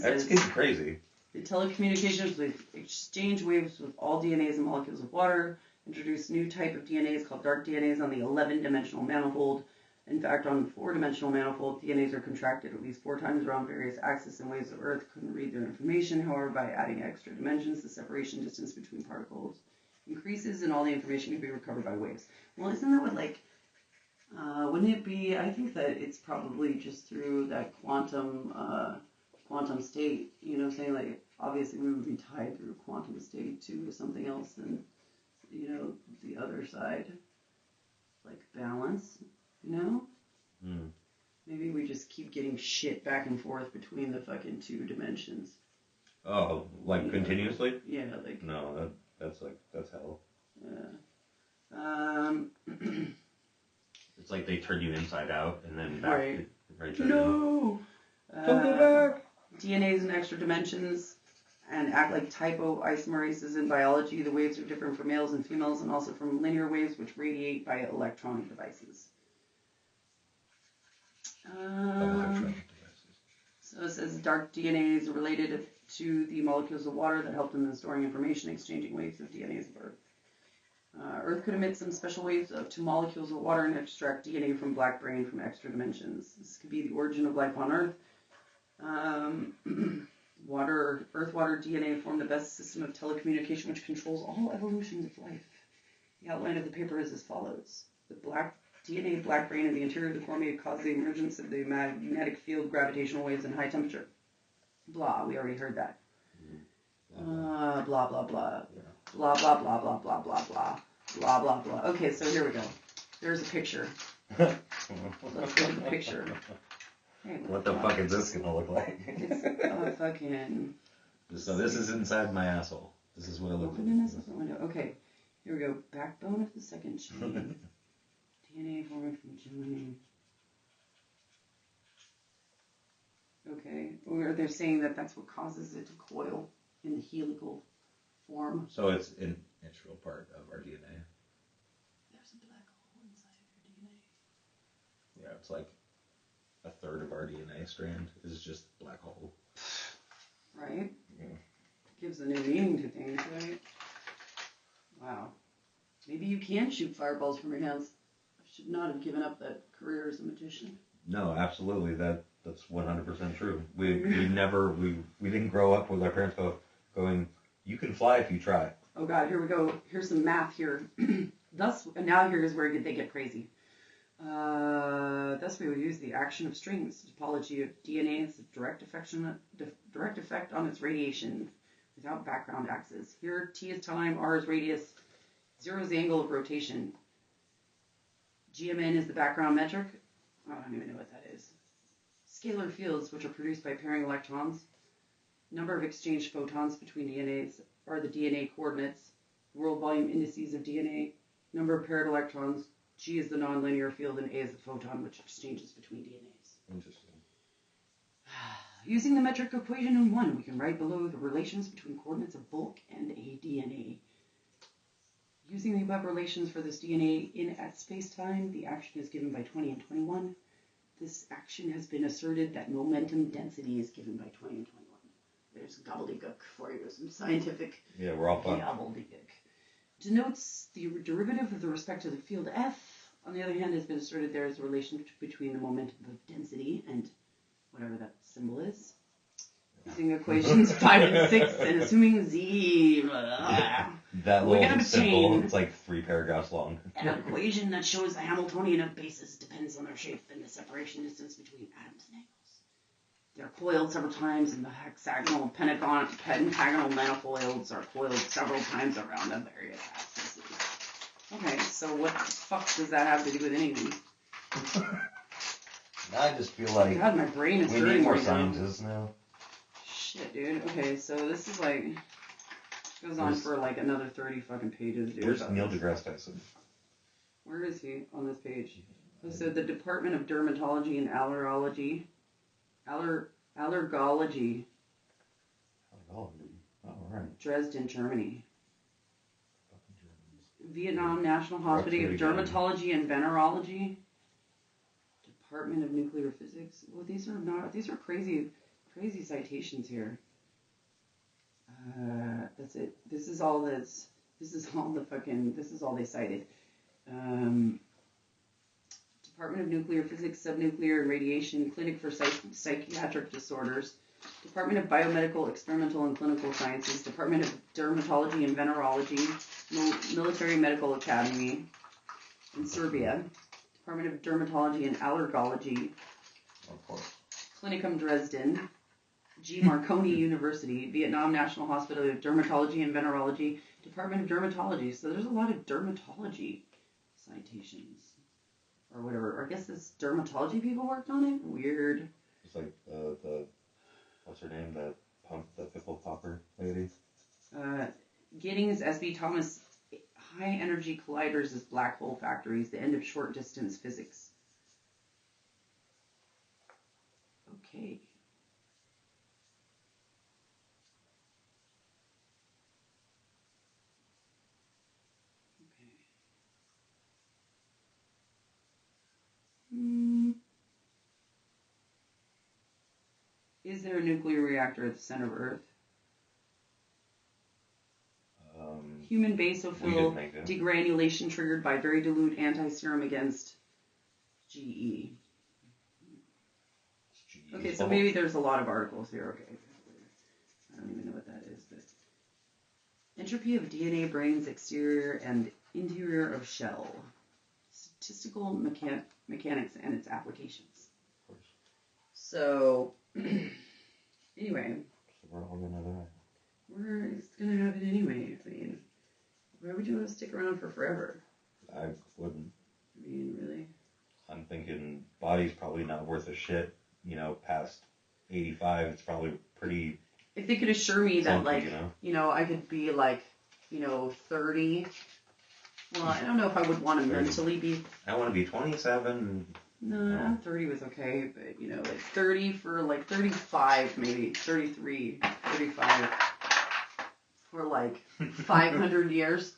That's getting crazy. The telecommunications with exchange waves with all DNAs and molecules of water introduced new type of DNAs called dark DNAs on the 11-dimensional manifold. In fact, on the 4-dimensional manifold, DNAs are contracted at least 4 times around various axes and waves of Earth couldn't read their information. However, by adding extra dimensions, the separation distance between particles increases and all the information can be recovered by waves. Well, isn't that what, wouldn't it be, I think that it's probably just through that quantum state, you know what I'm saying? Like, obviously we would be tied through quantum state to something else than, the other side. Like balance, Maybe we just keep getting shit back and forth between the fucking 2 dimensions. Oh, like continuously? Yeah, like... No, that's hell. Yeah. It's like they turn you inside out and then back. Right. No! Don't go back! DNAs in extra dimensions and act like typoisomerases in biology. The waves are different for males and females and also from linear waves which radiate by electronic devices. So it says dark DNA is related to the molecules of water that help them in storing information, exchanging waves of DNAs of Earth. Earth could emit some special waves to molecules of water and extract DNA from Black Brane from extra dimensions. This could be the origin of life on Earth. Earth-water DNA form the best system of telecommunication which controls all evolutions of life. The outline of the paper is as follows. The Black DNA black brane in the interior of the core may cause the emergence of the magnetic field, gravitational waves, and high temperature. Blah, we already heard that. Blah, blah, blah. Blah, blah, blah, blah, blah, blah, blah. Blah, blah, blah. Okay, so here we go. There's a picture. Let's look at the picture. Hey, what the fuck is this gonna look like? It's fucking... So this is inside my asshole. This is what it looks like. Okay, here we go. Backbone of the second chain. DNA formed from joining. Okay, or they're saying that that's what causes it to coil in the helical form. So it's an integral part of our DNA. There's a black hole inside your DNA. Yeah, it's like a third of our DNA strand is just black hole. Right? Yeah. Gives a new meaning to things, right? Wow. Maybe you can shoot fireballs from your hands. I should not have given up that career as a magician. No, absolutely. That's 100% true. We didn't grow up with our parents going, you can fly if you try. Oh God, here we go. Here's some math here. Now here's where they get crazy. Thus we would use the action of strings. Topology of DNA is a direct effect on its radiation without background axis. Here, T is time, R is radius, 0 is the angle of rotation. GMN is the background metric. I don't even know what that is. Scalar fields, which are produced by pairing electrons. Number of exchanged photons between DNAs are the DNA coordinates. World volume indices of DNA. Number of paired electrons. G is the nonlinear field, and A is the photon, which exchanges between DNAs. Interesting. Using the metric equation in 1, we can write below the relations between coordinates of bulk and a DNA. Using the above relations for this DNA in at space-time, the action is given by 20 and 21. This action has been asserted that momentum density is given by 20 and 21. There's gobbledygook for you, some scientific we're all fun. gobbledygook. Denotes the derivative of the respective field F. On the other hand, has been asserted there is a relation between the momentum of density and whatever that symbol is. Using equations 5 and 6 and assuming Z. That little symbol, it's like 3 paragraphs long. An equation that shows the Hamiltonian of bases depends on their shape and the separation distance between atoms and angles. They're coiled several times, and the hexagonal pentagonal manifolds are coiled several times around a various axes. Okay, so what the fuck does that have to do with anything? I just feel like God, my brain is we hurting need more right scientists now. Shit, dude. Okay, so this is like goes on for like another 30 fucking pages, dude. Where's Neil deGrasse Tyson? Where is he on this page? So the Department of Dermatology and Allergology. Allergology. Oh, right. Dresden, Germany. Vietnam National Hospital of Dermatology and Venerology. Department of Nuclear Physics. Well, these are crazy citations here. That's it. This is all they cited. Department of Nuclear Physics, Subnuclear and Radiation, Clinic for Psychiatric Disorders, Department of Biomedical, Experimental and Clinical Sciences, Department of Dermatology and Venerology, Military Medical Academy in Serbia, Department of Dermatology and Allergology, of course. Clinicum Dresden, G. Marconi University, Vietnam National Hospital of Dermatology and Venerology, Department of Dermatology. So there's a lot of dermatology citations. Or whatever. I guess this dermatology people worked on it? Weird. It's like the what's her name? The pickle popper lady? Giddings, S.B. Thomas, high energy colliders as black hole factories, the end of short distance physics. Okay. Is there a nuclear reactor at the center of Earth? Human basophil degranulation triggered by very dilute anti-serum against GE. Okay, so maybe there's a lot of articles here. Okay, I don't even know what that is, but entropy of DNA brains exterior and interior of shell. statistical mechanics and its applications. Of course. So, anyway. So we're all gonna die. We're gonna have it anyway. I mean, why would you want to stick around for forever? I wouldn't. I mean, really? I'm thinking body's probably not worth a shit, you know, past 85. It's probably pretty... If they could assure me that, clunky, like, you know? I could be, like, 30. Well, I don't know if I would want to mentally be... I want to be 27. No, 30 was okay, but, like 30 for, like, 35 maybe, 33, 35 for, like, 500 years.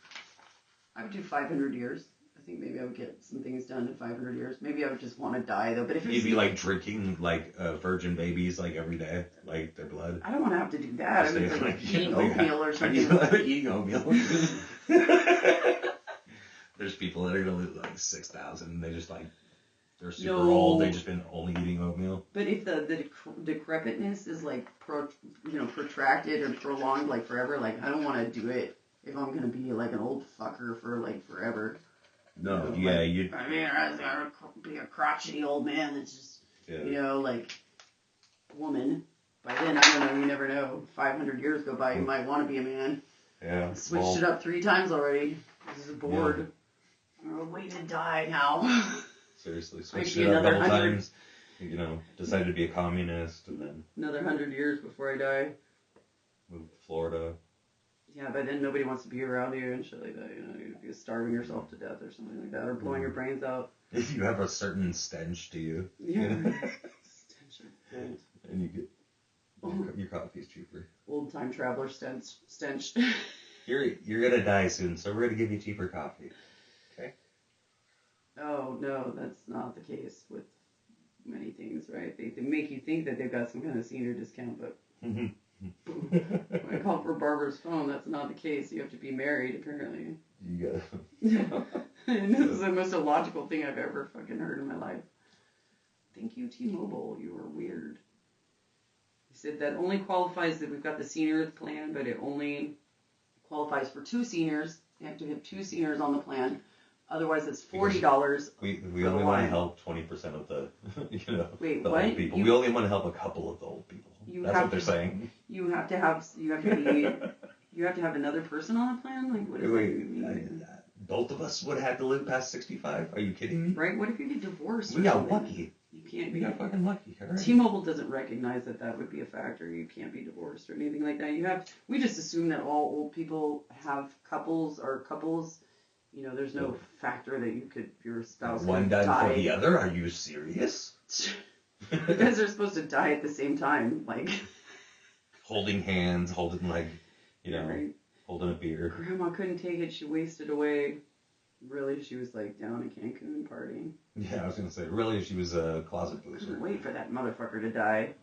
I would do 500 years. I think maybe I would get some things done in 500 years. Maybe I would just want to die, though. But if you'd be, like, drinking, like, virgin babies, like, every day, like, their blood. I don't want to have to do that. I mean, like, eating oatmeal or something. Eating oatmeal. There's people that are going to live, like, 6,000, and they just, like, they're super old. They've just been only eating oatmeal. But if the decrepitness is, like, protracted or prolonged, like, forever, like, I don't want to do it if I'm going to be, like, an old fucker for, like, forever. No, yeah, like, I mean, I was going to be a crotchety old man that's just, like, woman. By then, I don't know, you never know. 500 years go by, you might want to be a man. Yeah. Switched it up 3 times already. This is bored. Yeah. I'm waiting to die now. Seriously, switched it up a couple times. Decided to be a communist, and then... Another 100 years before I die. Moved to Florida. Yeah, but then nobody wants to be around you and shit like that, You're starving yourself to death or something like that, or blowing your brains out. If you have a certain stench to you. Yeah. Stench of gold. And you get... Your coffee's cheaper. Old time traveler stench. You're gonna die soon, so we're gonna give you cheaper coffee. Okay? Oh, no, that's not the case with many things, right? They make you think that they've got some kind of senior discount, but... When I call for Barbara's phone, that's not the case. You have to be married, apparently. You gotta. And this is the most illogical thing I've ever fucking heard in my life. Thank you, T-Mobile. You were weird. He said that only qualifies that we've got the senior plan, but it only qualifies for 2 seniors. They have to have 2 seniors on the plan. Otherwise, it's $40. We only want to help 20% of the, Wait, the what? old people. We only want to help a couple of the old people. That's what they're saying. You have to have another person on the plan? Like, what does that mean? Both of us would have had to live past 65? Are you kidding me? Right? What if you get divorced? We got lucky. You can't We got fucking lucky. All right. T-Mobile doesn't recognize that would be a factor. You can't be divorced or anything like that. We just assume that all old people have couples. There's no factor that your spouse one could died die before the other? Are you serious? You guys are supposed to die at the same time, like holding hands, holding right. Holding a beer. Grandma couldn't take it. She wasted away. Really, she was like down in Cancun partying. Yeah, I was gonna say, really, she was a closet booster. Couldn't wait for that motherfucker to die.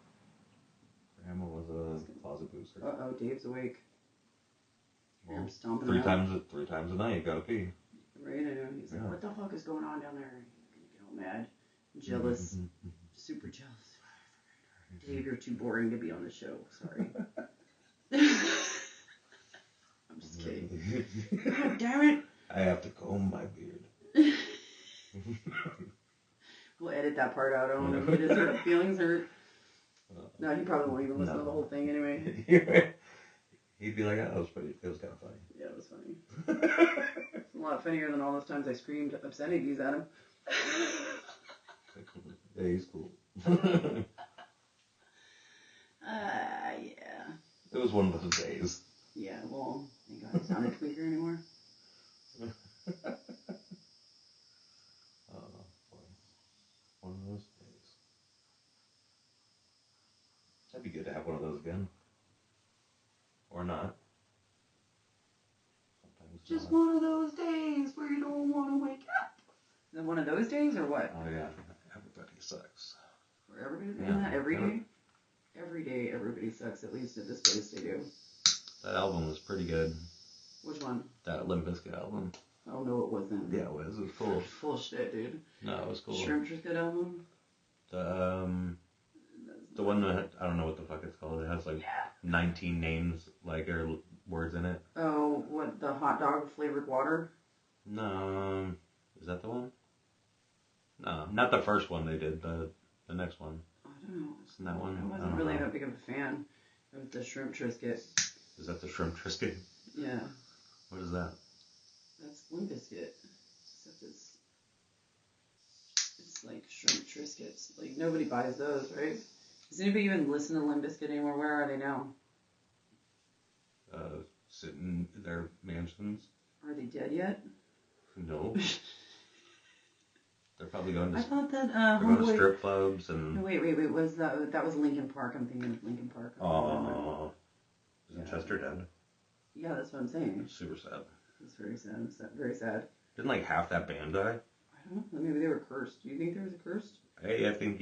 Grandma was a closet booster. Uh-oh, Dave's awake. Well, I'm stomping 3 times a night, you gotta pee. Right, I know. He's like, what the fuck is going on down there? He's gonna get all mad, jealous, super jealous. Dave, you're too boring to be on the show. Sorry. I'm just kidding. God damn it. I have to comb my beard. We'll edit that part out. I don't know if his feelings hurt. No, he probably won't even listen to the whole thing anyway. He'd be like, oh, it was kind of funny. Yeah, it was funny. It's a lot funnier than all those times I screamed obscenities at him. Yeah, he's cool. Yeah. It was one of those days. Yeah, well, thank God it's not a tweaker anymore. Oh, boy. One of those days. That'd be good to have one of those again. Or not. Sometimes Just not. one of those days where you don't want to wake up. Is it one of those days or what? Oh, yeah. Everybody sucks. Where everybody's doing that every day? Every day, everybody sucks. At least at this place they do. That album was pretty good. Which one? That Limp Bizkit album. Oh, no, it wasn't. Yeah, it was. It was cool. Full shit, dude. No, it was cool. Shrimp Triscuit album? The one that, I don't know what the fuck it's called. It has like 19 names, like, or words in it. Oh, what, the hot dog flavored water? No, is that the one? No, not the first one they did. The next one. I don't know. Isn't that one? I wasn't really that big of a fan of the Shrimp Triscuit. Is that the Shrimp Triscuit? Yeah. What is that? That's Limp Bizkit. Except it's like Shrimp Triscuits. Like, nobody buys those, right? Does anybody even listen to Limp Bizkit anymore? Where are they now? Sitting in their mansions. Are they dead yet? No. They're probably going to. I thought that they're going to strip clubs and. No, wait. Was that was Linkin Park? I'm thinking of Linkin Park. Oh. Isn't Chester dead? Yeah, that's what I'm saying. Super sad. It's very sad. Very sad. Didn't like half that band die? I don't know. Maybe they were cursed. Do you think there was a curse? Hey, I think,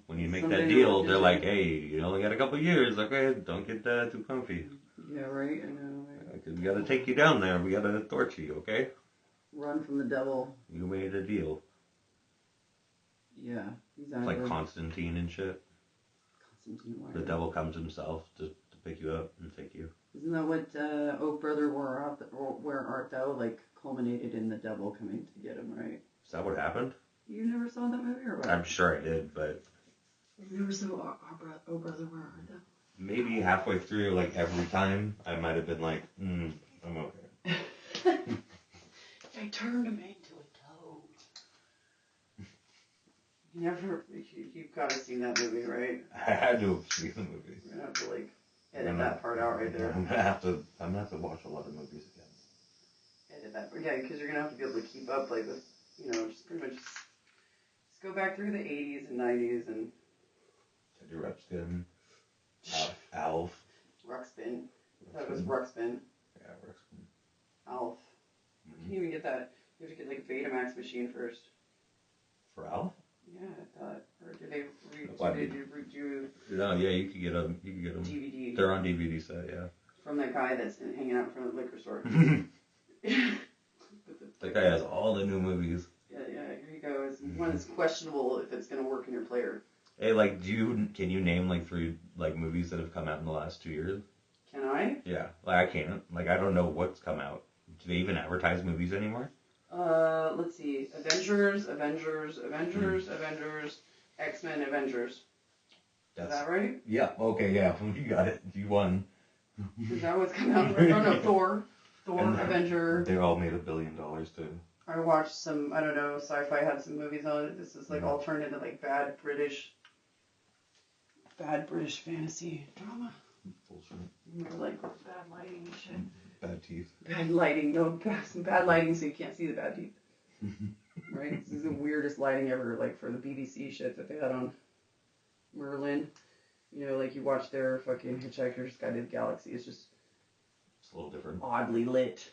when you make that deal, they're like, hey, you only got a couple years, okay? Don't get too comfy. Yeah, right? I know. Right? We gotta take you down there. We gotta torture you, okay? Run from the devil. You made a deal. Yeah, exactly. It's like Constantine and shit. Constantine, why? The devil comes himself to pick you up and take you. Isn't that what Oh Brother, Where Art Thou, like, culminated in the devil coming to get him, right? Is that what happened? You never saw that movie, or what? I'm sure I did, but... You never saw Oh Brother, Where Art Thou? Maybe halfway through, like, every time, I might have been like, I'm okay. I turned him into a toad. You've got to see that movie, right? I had to have seen the movie. You're going to have to, like, edit that part out right there. I'm gonna have to watch a lot of movies again. Edit that part, yeah, because you're going to have to be able to keep up, like, with, just pretty much just go back through the 80s and 90s and... Teddy Ruxpin. Alf. Ruxpin. That was Ruxpin. Yeah, Ruxpin. Alf. You can't even get that. You have to get like a Betamax machine first. For Alf? Yeah, I thought. Or did they redo? No, yeah, you could get them. DVD. They're on DVD set, yeah. From that guy that's hanging out in front of the liquor store. That guy has all the new movies. Yeah, here you go. One is questionable if it's gonna work in your player. Hey, can you name like 3 like movies that have come out in the last 2 years? Can I? Yeah, I can't. I don't know what's come out. Do they even advertise movies anymore? Let's see. Avengers, X-Men, Avengers. Is that right? Yeah. Okay. Yeah. You got it. You won. Is that what's come out? No, Thor, Avenger. They all made $1 billion too. I watched some. I don't know. Sci-Fi had some movies on it. This is like all turned into like bad British fantasy drama. Bullshit. Remember, like bad lighting and shit. Bad teeth. Bad lighting. No, some bad lighting so you can't see the bad teeth. Right? This is the weirdest lighting ever. Like for the BBC shit that they had on Merlin. Like you watch their fucking Hitchhiker's Guide to the Galaxy. It's just. It's a little different. Oddly lit.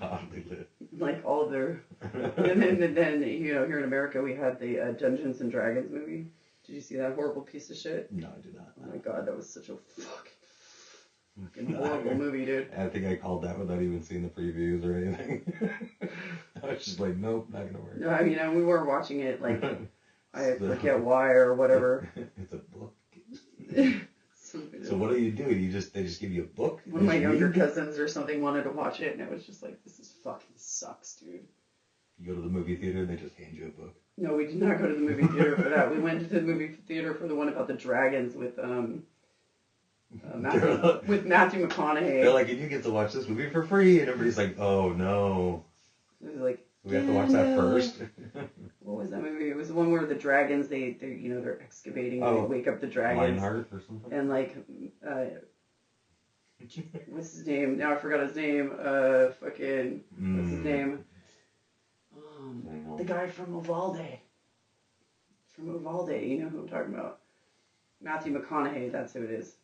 Oddly lit. Like all of their. and then here in America we had the Dungeons and Dragons movie. Did you see that horrible piece of shit? No, I did not. Oh my god, that was such a fucking horrible movie, dude. I think I called that without even seeing the previews or anything. I was just like, nope, not gonna work. No, I mean, we weren't watching it like I forget why or whatever. It's a book. So what do? They just give you a book? One of my younger cousins or something wanted to watch it, and it was just like, this is fucking sucks, dude. You go to the movie theater and they just hand you a book. No, we did not go to the movie theater for that. We went to the movie theater for the one about the dragons with Matthew McConaughey. They're like, and you get to watch this movie for free, and everybody's like, oh no. It was like, we have to watch that first. What was that movie? It was the one where the dragons they're excavating and they wake up the dragons. Lionheart or something. And like, what's his name? Now I forgot his name. What's his name? The guy from Uvalde. From Uvalde, you know who I'm talking about. Matthew McConaughey, that's who it is.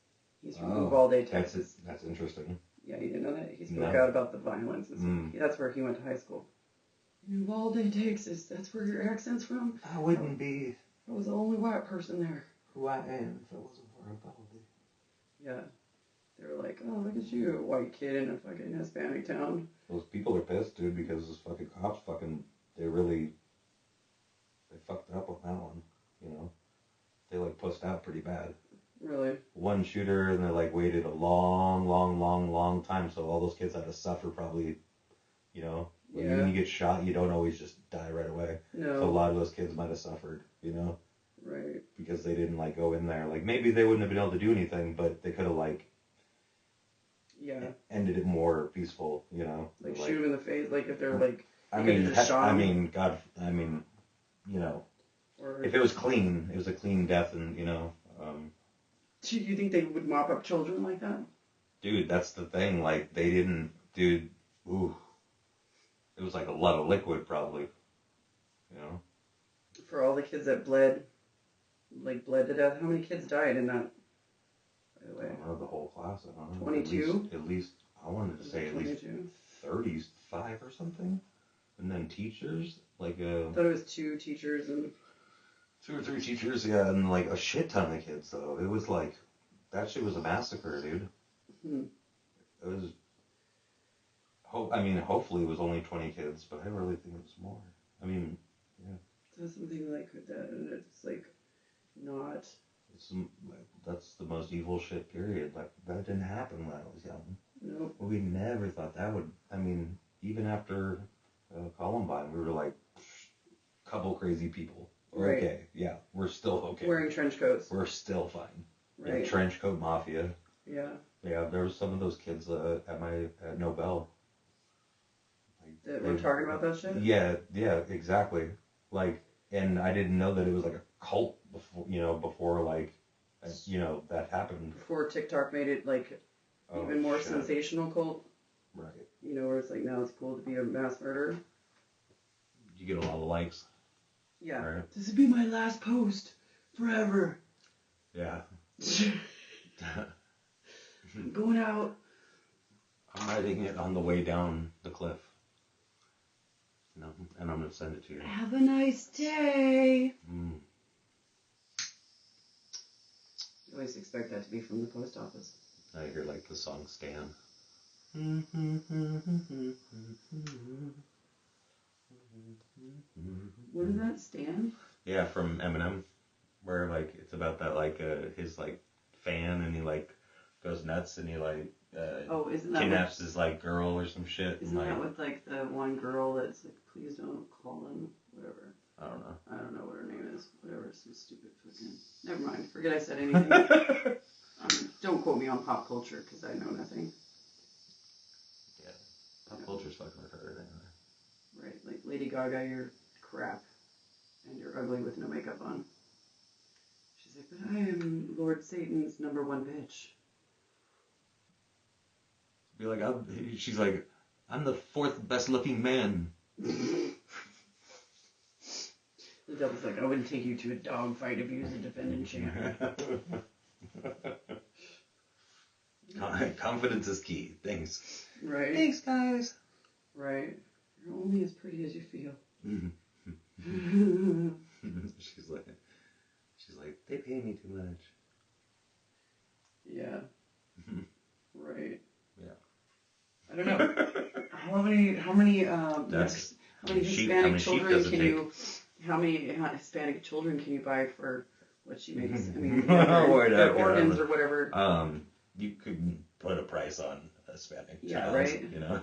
He's from Uvalde, Texas. That's interesting. Yeah, you didn't know that? He spoke out about the violence. That's where he went to high school. Uvalde, Texas, that's where your accent's from? I wouldn't be. I was the only white person there. Who I am if it wasn't for Uvalde. Yeah. They were like, oh, look at you, a white kid in a fucking Hispanic town. Those people are pissed, dude, because those fucking cops they fucked up on that one, They, pussed out pretty bad. Really? One shooter, and they, waited a long time, so all those kids had to suffer probably, When you get shot, you don't always just die right away. No, No. So a lot of those kids might have suffered, you know? Right. Because they didn't, like, go in there. Like, maybe they wouldn't have been able to do anything, but they could have, like, ended it more peaceful, you know? Like shoot them in the face, like if they're, like, God, you know, or if it was clean, it was a clean death, and, you know, do you think they would mop up children like that? Dude, that's the thing. Like, they didn't, dude, ooh. It was like a lot of liquid, probably. You know? For all the kids that bled to death, how many kids died in that, by the way? I don't know, the whole class, I don't know. 22? At least, I wanted to say 22? At least 35 or something. And then teachers, like, I thought it was 2 teachers and... 2 or 3 teachers, yeah, and, like, a shit ton of kids, though. It was, like, that shit was a massacre, dude. It was... hopefully it was only 20 kids, but I really think it was more. I mean, yeah. So something like that, and it's, like, not... That's the most evil shit, period. Like, that didn't happen when I was young. Nope. We never thought that would... I mean, even after Columbine, we were like, couple crazy people. Right. Okay, yeah, we're still okay. Wearing trench coats. We're still fine. Right. Yeah, trench coat mafia. Yeah. Yeah, there was some of those kids at Nobel. Like, that we're talking about that shit? Yeah, exactly. Like, and I didn't know that it was like a cult before like, that happened. Before TikTok made it like even more sensational cult. Right. You know, where it's like now it's cool to be a mass murderer. You get a lot of likes. Yeah. Right. This would be my last post forever. Yeah. I'm going out. I'm writing it on the way down the cliff. And I'm going to send it to you. Have a nice day. Mm. You always expect that to be from the post office. I hear like the song Stan. What is that, Stan? Yeah, from Eminem, where like it's about that like his like fan, and he like goes nuts, and he like kidnaps his like girl or some shit. Isn't that with like the one girl that's like, please don't call him, whatever. I don't know. I don't know what her name is. Whatever, some stupid fucking. Never mind. Forget I said anything. Don't quote me on pop culture because I know nothing. Yeah, pop culture's fucking retarded anyway. Right, like Lady Gaga, you're crap, and you're ugly with no makeup on. She's like, but I am Lord Satan's #1 bitch. Be like, she's like, I'm the 4th best looking man. The devil's like, I wouldn't take you to a dog fight if you was a defending champion. Confidence is key. Thanks. Right. Thanks, guys. Right. You're only as pretty as you feel. She's like, they pay me too much. Yeah. Right. Yeah. I don't know. How many Hispanic children can you buy for what she makes? I mean, their organs or whatever. You couldn't put a price on a Hispanic child, right. You know.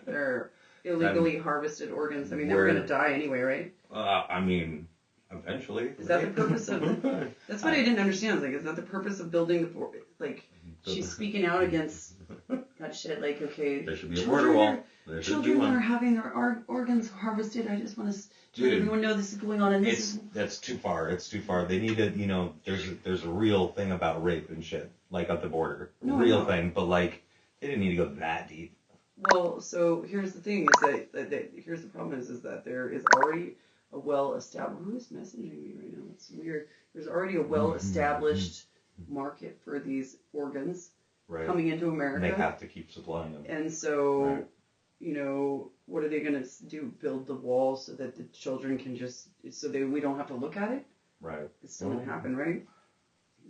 They're illegally harvested organs. I mean, they're gonna die anyway, right? I mean, eventually. Is that the purpose of? That's what I didn't understand. Like, is that the purpose of building she's speaking out against that shit? Like, okay, there should be a border wall. Children are having their organs harvested. I just want to let everyone know this is going on. And that's too far. It's too far. They need to, there's a real thing about rape and shit, like at the border. Real thing, but like, they didn't need to go that deep. Well, so here's the thing: is that here's the problem is that there is already a well-established. Who is messaging me right now? It's weird. There's already a well-established market for these organs coming into America. And they have to keep supplying them. And so, what are they going to do? Build the wall so that the children can we don't have to look at it? Right. It's still going to happen, right?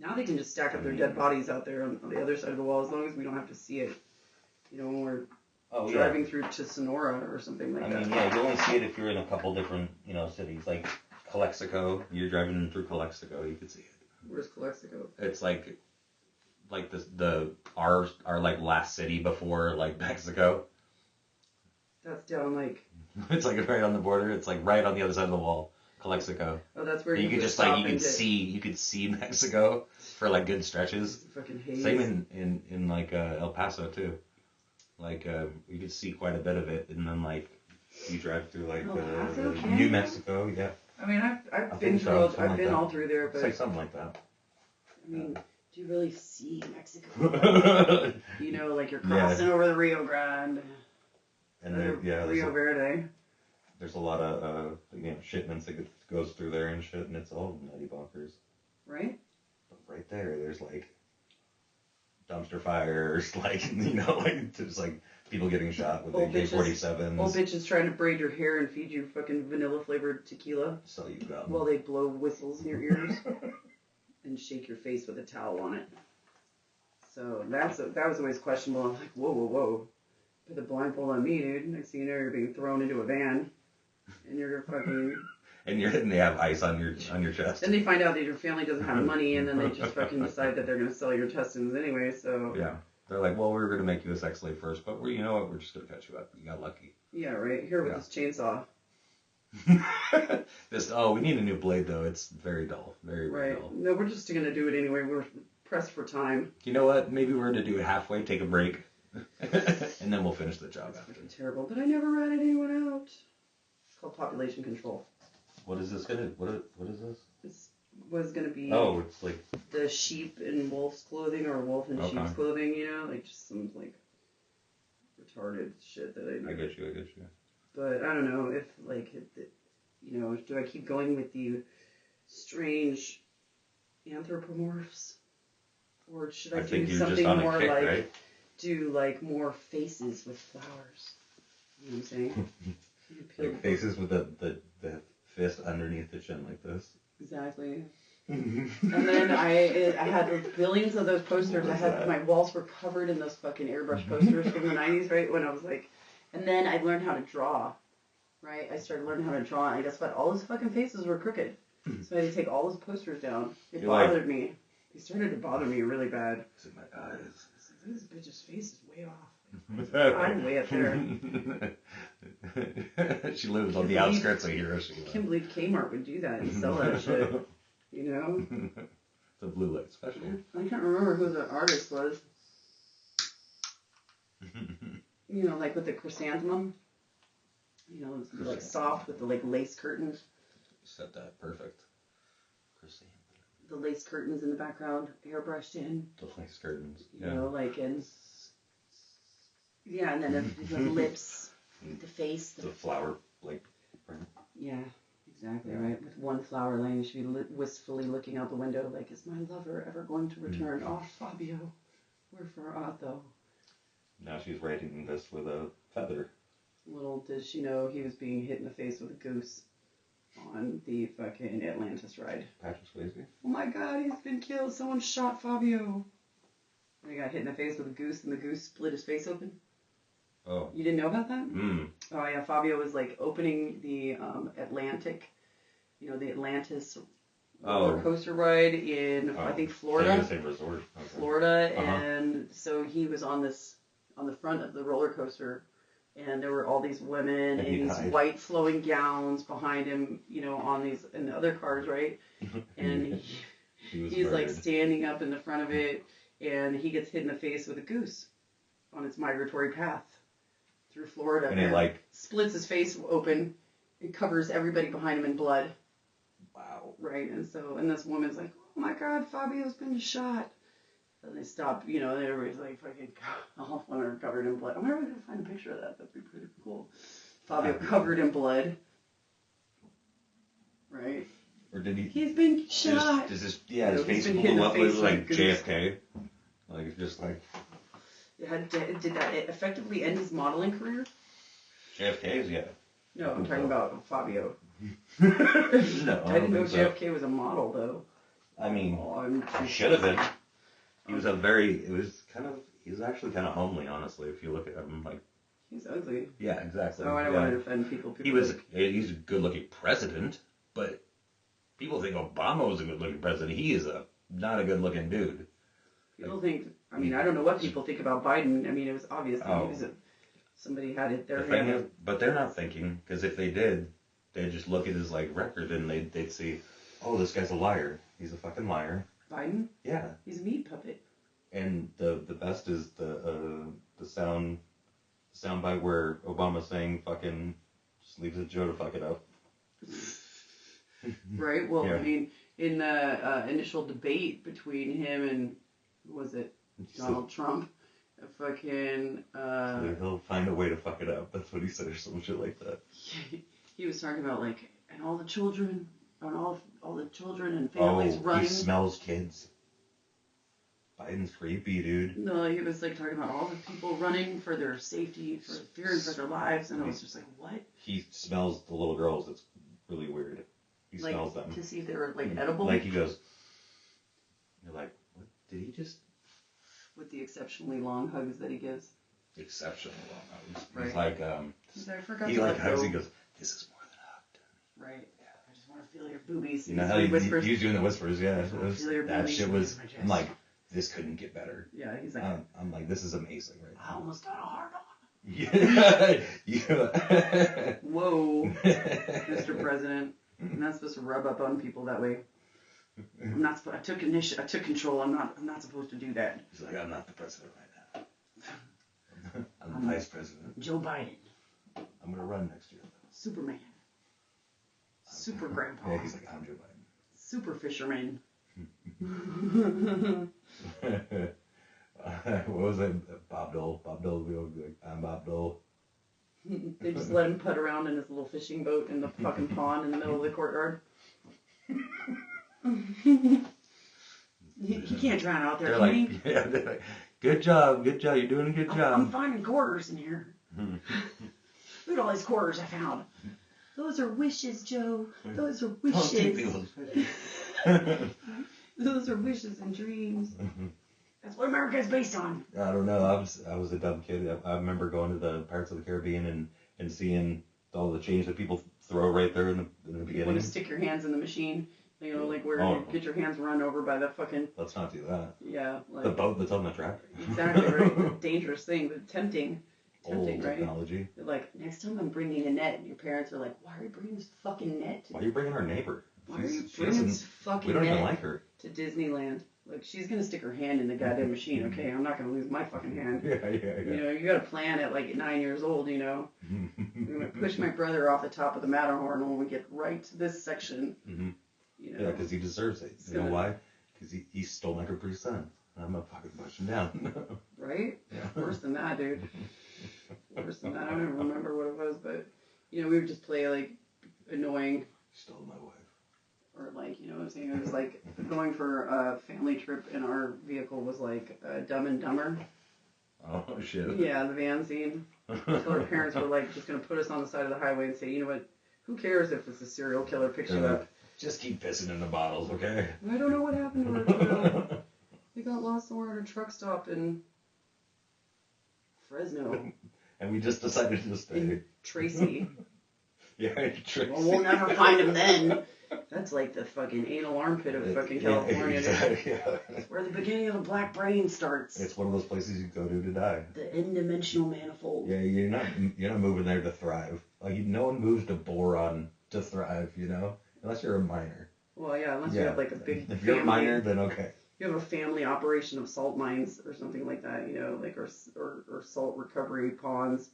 Now they can just stack up their dead bodies out there on the other side of the wall as long as we don't have to see it. When we're driving through to Sonora or something like that. I mean, yeah, you only see it if you're in a couple different, cities. Like Calexico, you're driving through Calexico, you could see it. Where's Calexico? It's like our like last city before like Mexico. That's down like. It's like right on the border. It's like right on the other side of the wall, Calexico. Oh, that's where you could just like you could see Mexico for like good stretches. Fucking haze. Same in like El Paso too. Like you could see quite a bit of it, and then like you drive through like New Mexico. Yeah. I mean, I've been all through there, but it's like something like that. I mean, do you really see Mexico? You know, like you're crossing over the Rio Grande. And then, Rio Verde. There's a lot of shipments that goes through there and shit, and it's all nutty bonkers. Right. But right there's like dumpster fires, like like just like people getting shot with AK-47s. Old bitches trying to braid your hair and feed you fucking vanilla flavored tequila. Sell you gum. While they blow whistles in your ears and shake your face with a towel on it. So that was always questionable. I'm like, whoa. Put the blindfold on me, dude. Next thing you know, you're being thrown into a van, and you're fucking. And they have ice on your chest. Then they find out that your family doesn't have money, and then they just fucking decide that they're gonna sell your intestines anyway. So. Yeah, they're like, well, we're gonna make you a sex slave first, but you know what? We're just gonna cut you up. You got lucky. Yeah, right. Here with this chainsaw. We need a new blade though. It's very dull, very dull. No, we're just gonna do it anyway. We're pressed for time. You know what? Maybe we're gonna do it halfway, take a break. And then we'll finish the job after. Terrible, but I never ratted anyone out. It's called population control. What is this gonna? What is this? This was gonna be. Oh, it's like the sheep in wolf's clothing or wolf in sheep's clothing. You know, like just some like retarded shit that I. I get you. But I don't know if like do I keep going with the strange anthropomorphs, or should I do something more like? Right? Do like more faces with flowers. You know what I'm saying? Like faces with the fist underneath the chin like this. Exactly. And then I had billions of those posters. My walls were covered in those fucking airbrush posters from the 90s, right? When I was like, and then I learned how to draw, right? I started learning how to draw, and guess what? All those fucking faces were crooked. So I had to take all those posters down. It bothered me. It started to bother me really bad. It's in my eyes. This bitch's face is way off. I'm way up there. She lives on the outskirts of Hiroshima. I can't believe Kmart would do that and sell that shit. You know? It's a blue light special. I can't remember who the artist was. You know, like with the chrysanthemum. You know, it's like soft with the like lace curtains. You said that perfect. Chrysanthemum. The lace curtains in the background, airbrushed in. The lace curtains. You know, like and and then the lips, the face. The flower, like. Yeah, exactly right. With one flower laying, she'd be wistfully looking out the window, like, "Is my lover ever going to return? Oh, Fabio, wherefore art thou?" Now she's writing this with a feather. Little did she know he was being hit in the face with a goose. On the fucking Atlantis ride. Patrick Swayze? Oh my god, he's been killed. Someone shot Fabio. And he got hit in the face with a goose, and the goose split his face open. Oh. You didn't know about that? Mm. Oh yeah, Fabio was like opening the Atlantic, the Atlantis roller coaster ride in I think Florida. I think resort. Okay. Florida, and so he was on the front of the roller coaster. And there were all these women in these white flowing gowns behind him, on these in the other cars, right? And he's like standing up in the front of it, and he gets hit in the face with a goose on its migratory path through Florida. And it splits his face open. It covers everybody behind him in blood. Wow. Right, and this woman's like, "Oh my God, Fabio's been shot." And they stop, and everybody's like, fucking, all of them are covered in blood. I'm never going to find a picture of that. That'd be pretty cool. Fabio covered in blood. Right? Or did he? He's been shot. His face blew up like JFK. Like, just like. Did that effectively end his modeling career? JFK's, yeah. No, I'm talking about Fabio. No, I didn't know JFK was a model, though. I mean, he should have been. He was he was actually kind of homely, honestly, if you look at him, like. He's ugly. Yeah, exactly. So I don't want to offend people. He's a good-looking president, but people think Obama was a good-looking president. He is not a good-looking dude. People think, I don't know what people think about Biden. It was obvious that he was somebody had it there. But they're not thinking, because if they did, they'd just look at his like record and they'd see, oh, this guy's a liar. He's a fucking liar. Biden? Yeah. He's a meat puppet. And the best is the soundbite where Obama's saying fucking just leaves it Joe to fuck it up. Right. Well, yeah. I mean, in the initial debate between him and who was it? Donald Trump. Fucking. He'll find a way to fuck it up. That's what he said, or some shit like that. He was talking about like, and all the children, and all the children and families running. He smells kids. Biden's creepy, dude. No, he was like talking about all the people running for their safety, for fearing for their lives, and I was just like, what? He smells the little girls. It's really weird. He smells them to see if they were like edible. Like he goes. You're like, what did he just? With the exceptionally long hugs that he gives. Exceptionally long hugs. Right. He's like, I forgot he like hugs. He goes, this is more than a hug. Right. Yeah. I just want to feel your boobies. You know how he was doing the whispers, yeah. That shit was. I'm like, this couldn't get better. Yeah, he's like. I'm like, this is amazing, right? I almost got a hard on. Yeah. Whoa, Mr. President. I'm not supposed to rub up on people that way. I'm not supposed. I took control. I'm not supposed to do that. He's like, I'm not the president right now. I'm the vice president. Joe Biden. I'm gonna run next year. Superman. Super Grandpa. Yeah, he's like, I'm Joe Biden. Super Fisherman. What was it? Bob Dole. Bob Dole would be like, I'm Bob Dole. They just let him putt around in his little fishing boat in the fucking pond in the middle of the courtyard. He can't drown out there, can he? Yeah, they're like, good job, you're doing a good job. I'm finding quarters in here. Look at all these quarters I found. Those are wishes, Joe. Those are wishes. Those are wishes and dreams. That's what America is based on. I don't know. I was a dumb kid. I remember going to the Pirates of the Caribbean and seeing all the change that people throw right there in the beginning. When you stick your hands in the machine. You know, like where you get your hands run over by the fucking... Let's not do that. Yeah. Like, the boat that's on the track. Exactly, right? Dangerous thing, but tempting. Old right? technology. Like, next time I'm bringing a net, and your parents are like, why are you bringing this fucking net? Why are you bringing our neighbor? Why are you bringing this fucking net? We don't even like her. To Disneyland. Like, she's going to stick her hand in the goddamn machine, okay? I'm not going to lose my fucking hand. Yeah. You know, you got to plan at like 9 years old, you know? I'm going to push my brother off the top of the Matterhorn when we get right to this section. Mm-hmm. You know? Yeah, because he deserves it. You know why? Because he stole my Capri Sun. I'm going to fucking push him down. Right? Yeah. Worse than that, dude. Worse than that. I don't even remember what it was, but, you know, we would just play, like, annoying. Stole my wife. Or, like, you know what I'm saying? It was like going for a family trip in our vehicle was like Dumb and Dumber. Oh, shit. Yeah, the van scene. So our parents were, like, just going to put us on the side of the highway and say, you know what? Who cares if it's a serial killer picks you up? Just keep pissing in the bottles, okay? I don't know what happened to our child. We got lost somewhere at a truck stop in Fresno. And we just decided to stay. In Tracy. Yeah, Tracy. Well, we'll never find him then. That's like the fucking anal armpit of fucking California. Yeah, exactly. It's where the beginning of the Black Brane starts. It's one of those places you go to die. The n-dimensional manifold. Yeah, you're not moving there to thrive. Like, no one moves to boron to thrive, you know? Unless you're a miner. Well, yeah, unless you have like a big If you're a miner, then okay. You have a family operation of salt mines or something like that, you know, like or salt recovery ponds,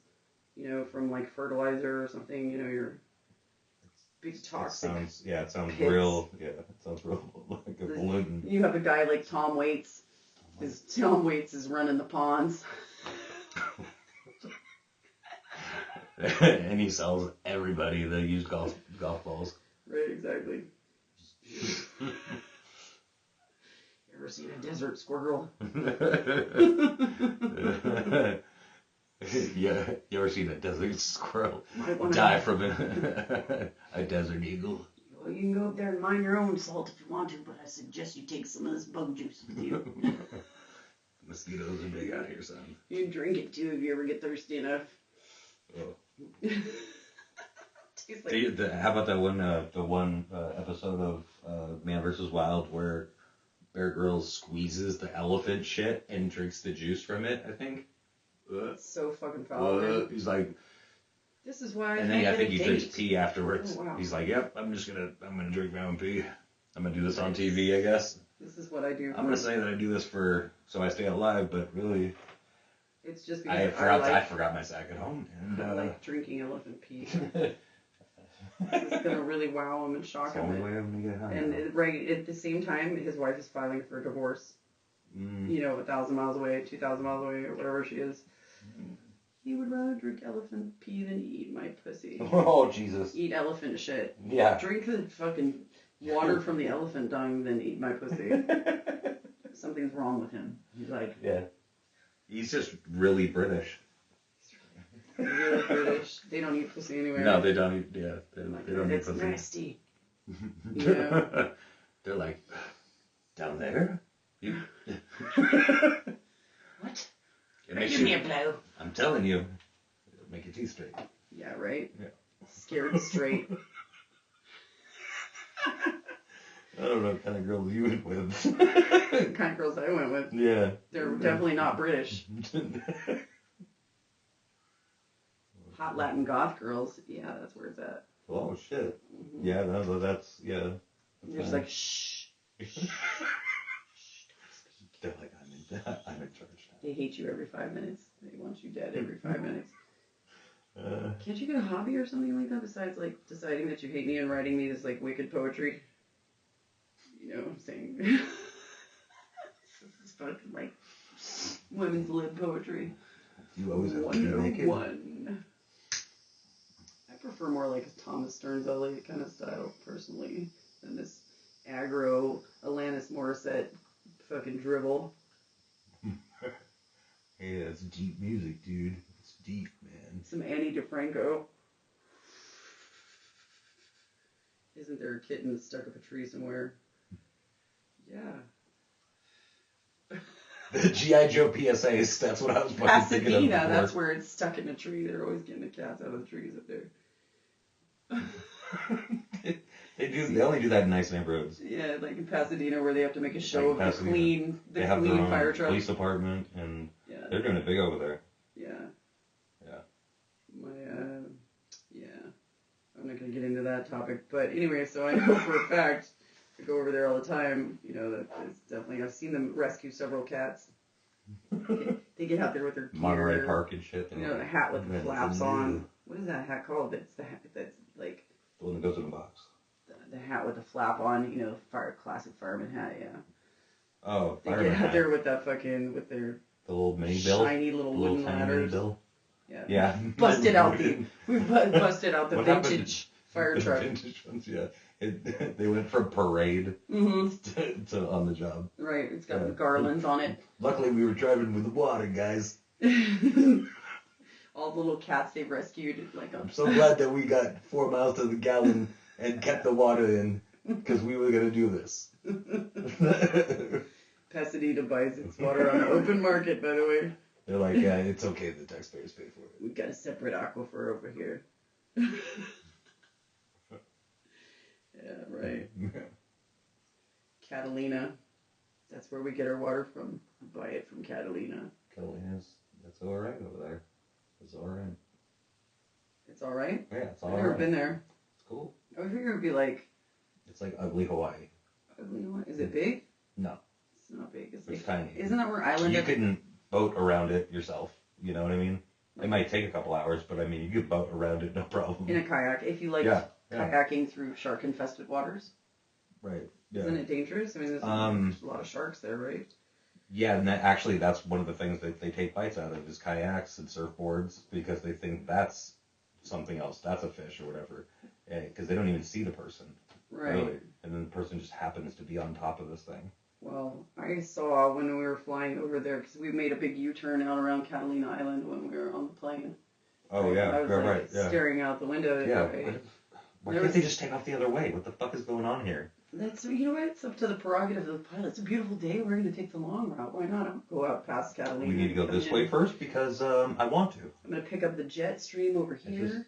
you know, from like fertilizer or something, you know, your big toxic. It sounds pits. real. Yeah, it sounds real like a pollutant. You have a guy like Tom Waits. Tom Waits is running the ponds. And he sells everybody the used golf balls. Right, exactly. You ever seen a desert squirrel? Yeah, you ever seen a desert squirrel die from a desert eagle? Well, you can go up there and mine your own salt if you want to, but I suggest you take some of this bug juice with you. Mosquitoes are big out here, son. You can drink it too if you ever get thirsty enough. Oh. How about that one episode of Man vs. Wild where Bear Grylls squeezes the elephant shit and drinks the juice from it, I think? It's so fucking foul. Dude. He's like, this is why. And then I think he drinks pee afterwards. Oh, wow. He's like, yep, I'm gonna drink my own pee. I'm gonna do this on TV, I guess. This is what I do. I'm gonna say that I do this so I stay alive, but really, it's just because I forgot my sack at home, and I like drinking elephant pee. It's gonna really wow him and shock him. And right at the same time, his wife is filing for a divorce. 1,000 miles away, 2,000 miles away, or wherever she is. He would rather drink elephant pee than eat my pussy. Oh, Jesus. Eat elephant shit. Yeah. Drink the fucking water from the elephant dung than eat my pussy. Something's wrong with him. He's like... Yeah. He's just really British. Really British. They don't eat pussy anyway. No, they don't eat... Yeah. They don't eat pussy. It's nasty. Yeah. They're like, down there? What? Give me a blow. I'm telling you, it'll make your teeth straight. Yeah, right? Yeah. Scared straight. I don't know what kind of girls you went with. The kind of girls I went with. Yeah. They're definitely not British. Hot Latin goth girls. Yeah, that's where it's at. Oh, shit. Mm-hmm. Yeah, that's yeah. You're just like, shh. They're like, I'm in charge now. They hate you every 5 minutes. They want you dead every 5 minutes. Can't you get a hobby or something like that besides like deciding that you hate me and writing me this like wicked poetry? You know what I'm saying? This is fucking like women's lib poetry. You always have to be naked. 101. I prefer more like a Thomas Stearns Eliot kind of style personally than this aggro Alanis Morissette fucking dribble. Hey, that's deep music, dude. It's deep, man. Some Annie DeFranco. Isn't there a kitten stuck up a tree somewhere? Yeah. The G.I. Joe PSAs, that's what I was fucking thinking of before. Pasadena, that's where it's stuck in a tree. They're always getting the cats out of the trees up there. They only do that in nice neighborhoods. Yeah, like in Pasadena where they have to make a show of the clean they have their own fire truck. Police department, and they're doing it big over there. Yeah. Yeah. I'm not going to get into that topic. But anyway, so I know for a fact, I go over there all the time, that it's definitely, I've seen them rescue several cats. They get out there with their gear. Monterey Park and shit. The hat with the flaps on. What is that hat called? It's the hat that's like... The one that goes in a box. The hat with the flap on, classic fireman hat, yeah. Oh, they get out there with that fucking, with their... The little mini bill? Shiny little wooden ladders. Bill. Yeah. Yeah. We busted out the vintage fire truck. The vintage ones, yeah. They went from parade to on the job. Right, it's got the garlands on it. Luckily, we were driving with the water, guys. All the little cats they've rescued. I'm so glad that we got 4 miles to the gallon and kept the water in, because we were going to do this. Pasadena buys its water on the open market, by the way. They're like, yeah, it's okay, the taxpayers pay for it. We've got a separate aquifer over here. Yeah, right. Catalina. That's where we get our water from. We buy it from Catalina. Catalina's, that's all right over there. It's all right. It's all right? Yeah, it's all right. I've never been there. It's cool. I figure it would be like... It's like ugly Hawaii. Ugly Hawaii? Is it big? No. It's not big. It's tiny. Isn't that where Island... You can boat around it yourself. You know what I mean? It might take a couple hours, but I mean, you could boat around it, no problem. In a kayak. If you like kayaking through shark-infested waters. Right. Yeah. Isn't it dangerous? I mean, there's a lot of sharks there, right? Yeah, and that's one of the things that they take bites out of is kayaks and surfboards, because they think that's something else. That's a fish or whatever. Because they don't even see the person. Right. Really. And then the person just happens to be on top of this thing. Well, I saw when we were flying over there, because we made a big U-turn out around Catalina Island when we were on the plane. Oh, yeah. I was staring out the window. Yeah. Why can't they just take off the other way? What the fuck is going on here? That's, you know what? It's up to the prerogative of the pilot. It's a beautiful day. We're going to take the long route. Why not go out past Catalina? We need to go this way first because I want to. I'm going to pick up the jet stream over here,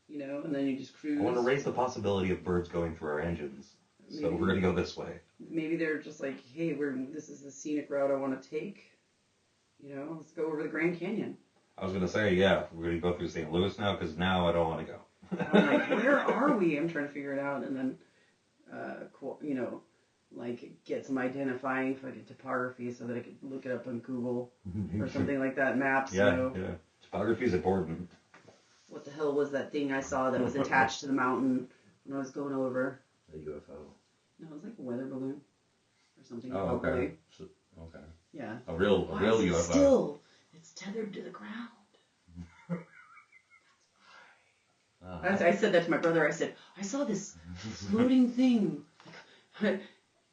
and then you just cruise. I want to raise the possibility of birds going through our engines. So we're going to go this way. Maybe they're just like, hey, this is the scenic route I want to take. Let's go over the Grand Canyon. I was gonna say, yeah, we're gonna go through St. Louis now, because now I don't want to go. I'm like, where are we? I'm trying to figure it out, and then, like get some identifying fucking topography so that I could look it up on Google or something like that. Maps. Yeah. Topography is important. What the hell was that thing I saw that was attached to the mountain when I was going over? A UFO. No, it was like a weather balloon or something. Oh, probably. okay. So, okay. Yeah. A real UFO. Still, it's tethered to the ground. I said that to my brother. I said, I saw this floating thing, like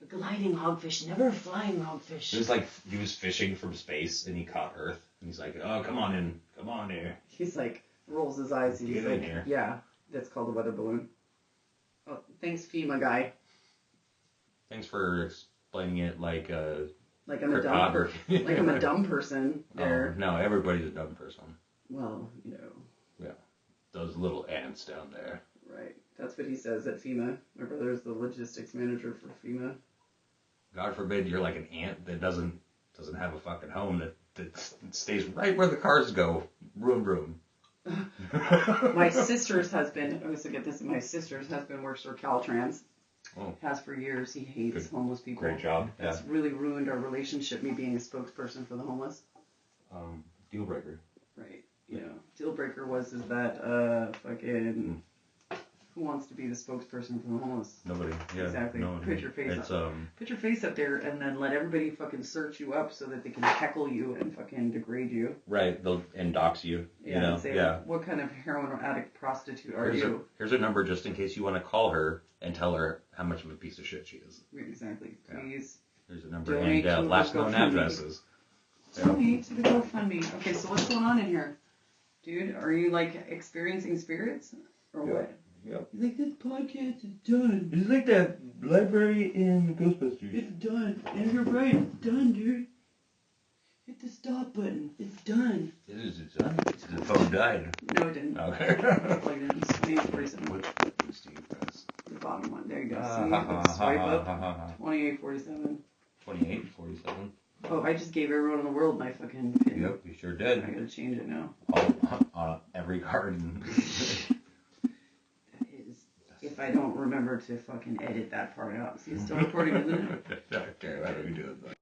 a gliding hogfish, never a flying hogfish. It was like he was fishing from space and he caught Earth. And he's like, oh, come on in. Come on here. He's like, rolls his eyes. And he's Get in like, here. yeah, that's called a weather balloon. Oh, thanks, FEMA guy. Thanks for explaining it like a... Like I'm a dumb person. There. Oh, no, everybody's a dumb person. Well, Yeah. Those little ants down there. Right. That's what he says at FEMA. My brother is the logistics manager for FEMA. God forbid you're like an ant that doesn't have a fucking home that stays right where the cars go. Vroom, vroom. My sister's husband, I was going to get this, my sister's husband works for Caltrans. Oh. Has for years. He hates homeless people. Great job. That's really ruined our relationship, me being a spokesperson for the homeless. Deal breaker. Right. Deal breaker is that fucking who wants to be the spokesperson for the homeless? Nobody. Yeah. Exactly. No one. Put your face It's up. Put your face up there and then let everybody fucking search you up so that they can heckle you and fucking degrade you. Right. They'll dox you. Yeah. And say, what kind of heroin addict prostitute are you? Here's a number just in case you want to call her and tell her how much of a piece of shit she is. Exactly. Please. Here's a number donate and last known addresses. Donate to the GoFundMe. Okay, so what's going on in here? Dude, are you like experiencing spirits? Or what? Yep. He's like, this podcast is done. It's like that library in Ghostbusters. It's done. And you're right, it's done, dude. Hit the stop button. It's done. It's done. The phone died. No, it didn't. Okay. Plugged in. Steve 47. What button, Steve? Press? The bottom one. There you go. See? Swipe up. 2847. 2847. Oh, I just gave everyone in the world my fucking pin. Yep, you sure did. I gotta change it now. On every card. If I don't remember to fucking edit that part out. See, it's still recording, isn't it? Okay, why don't we do it then?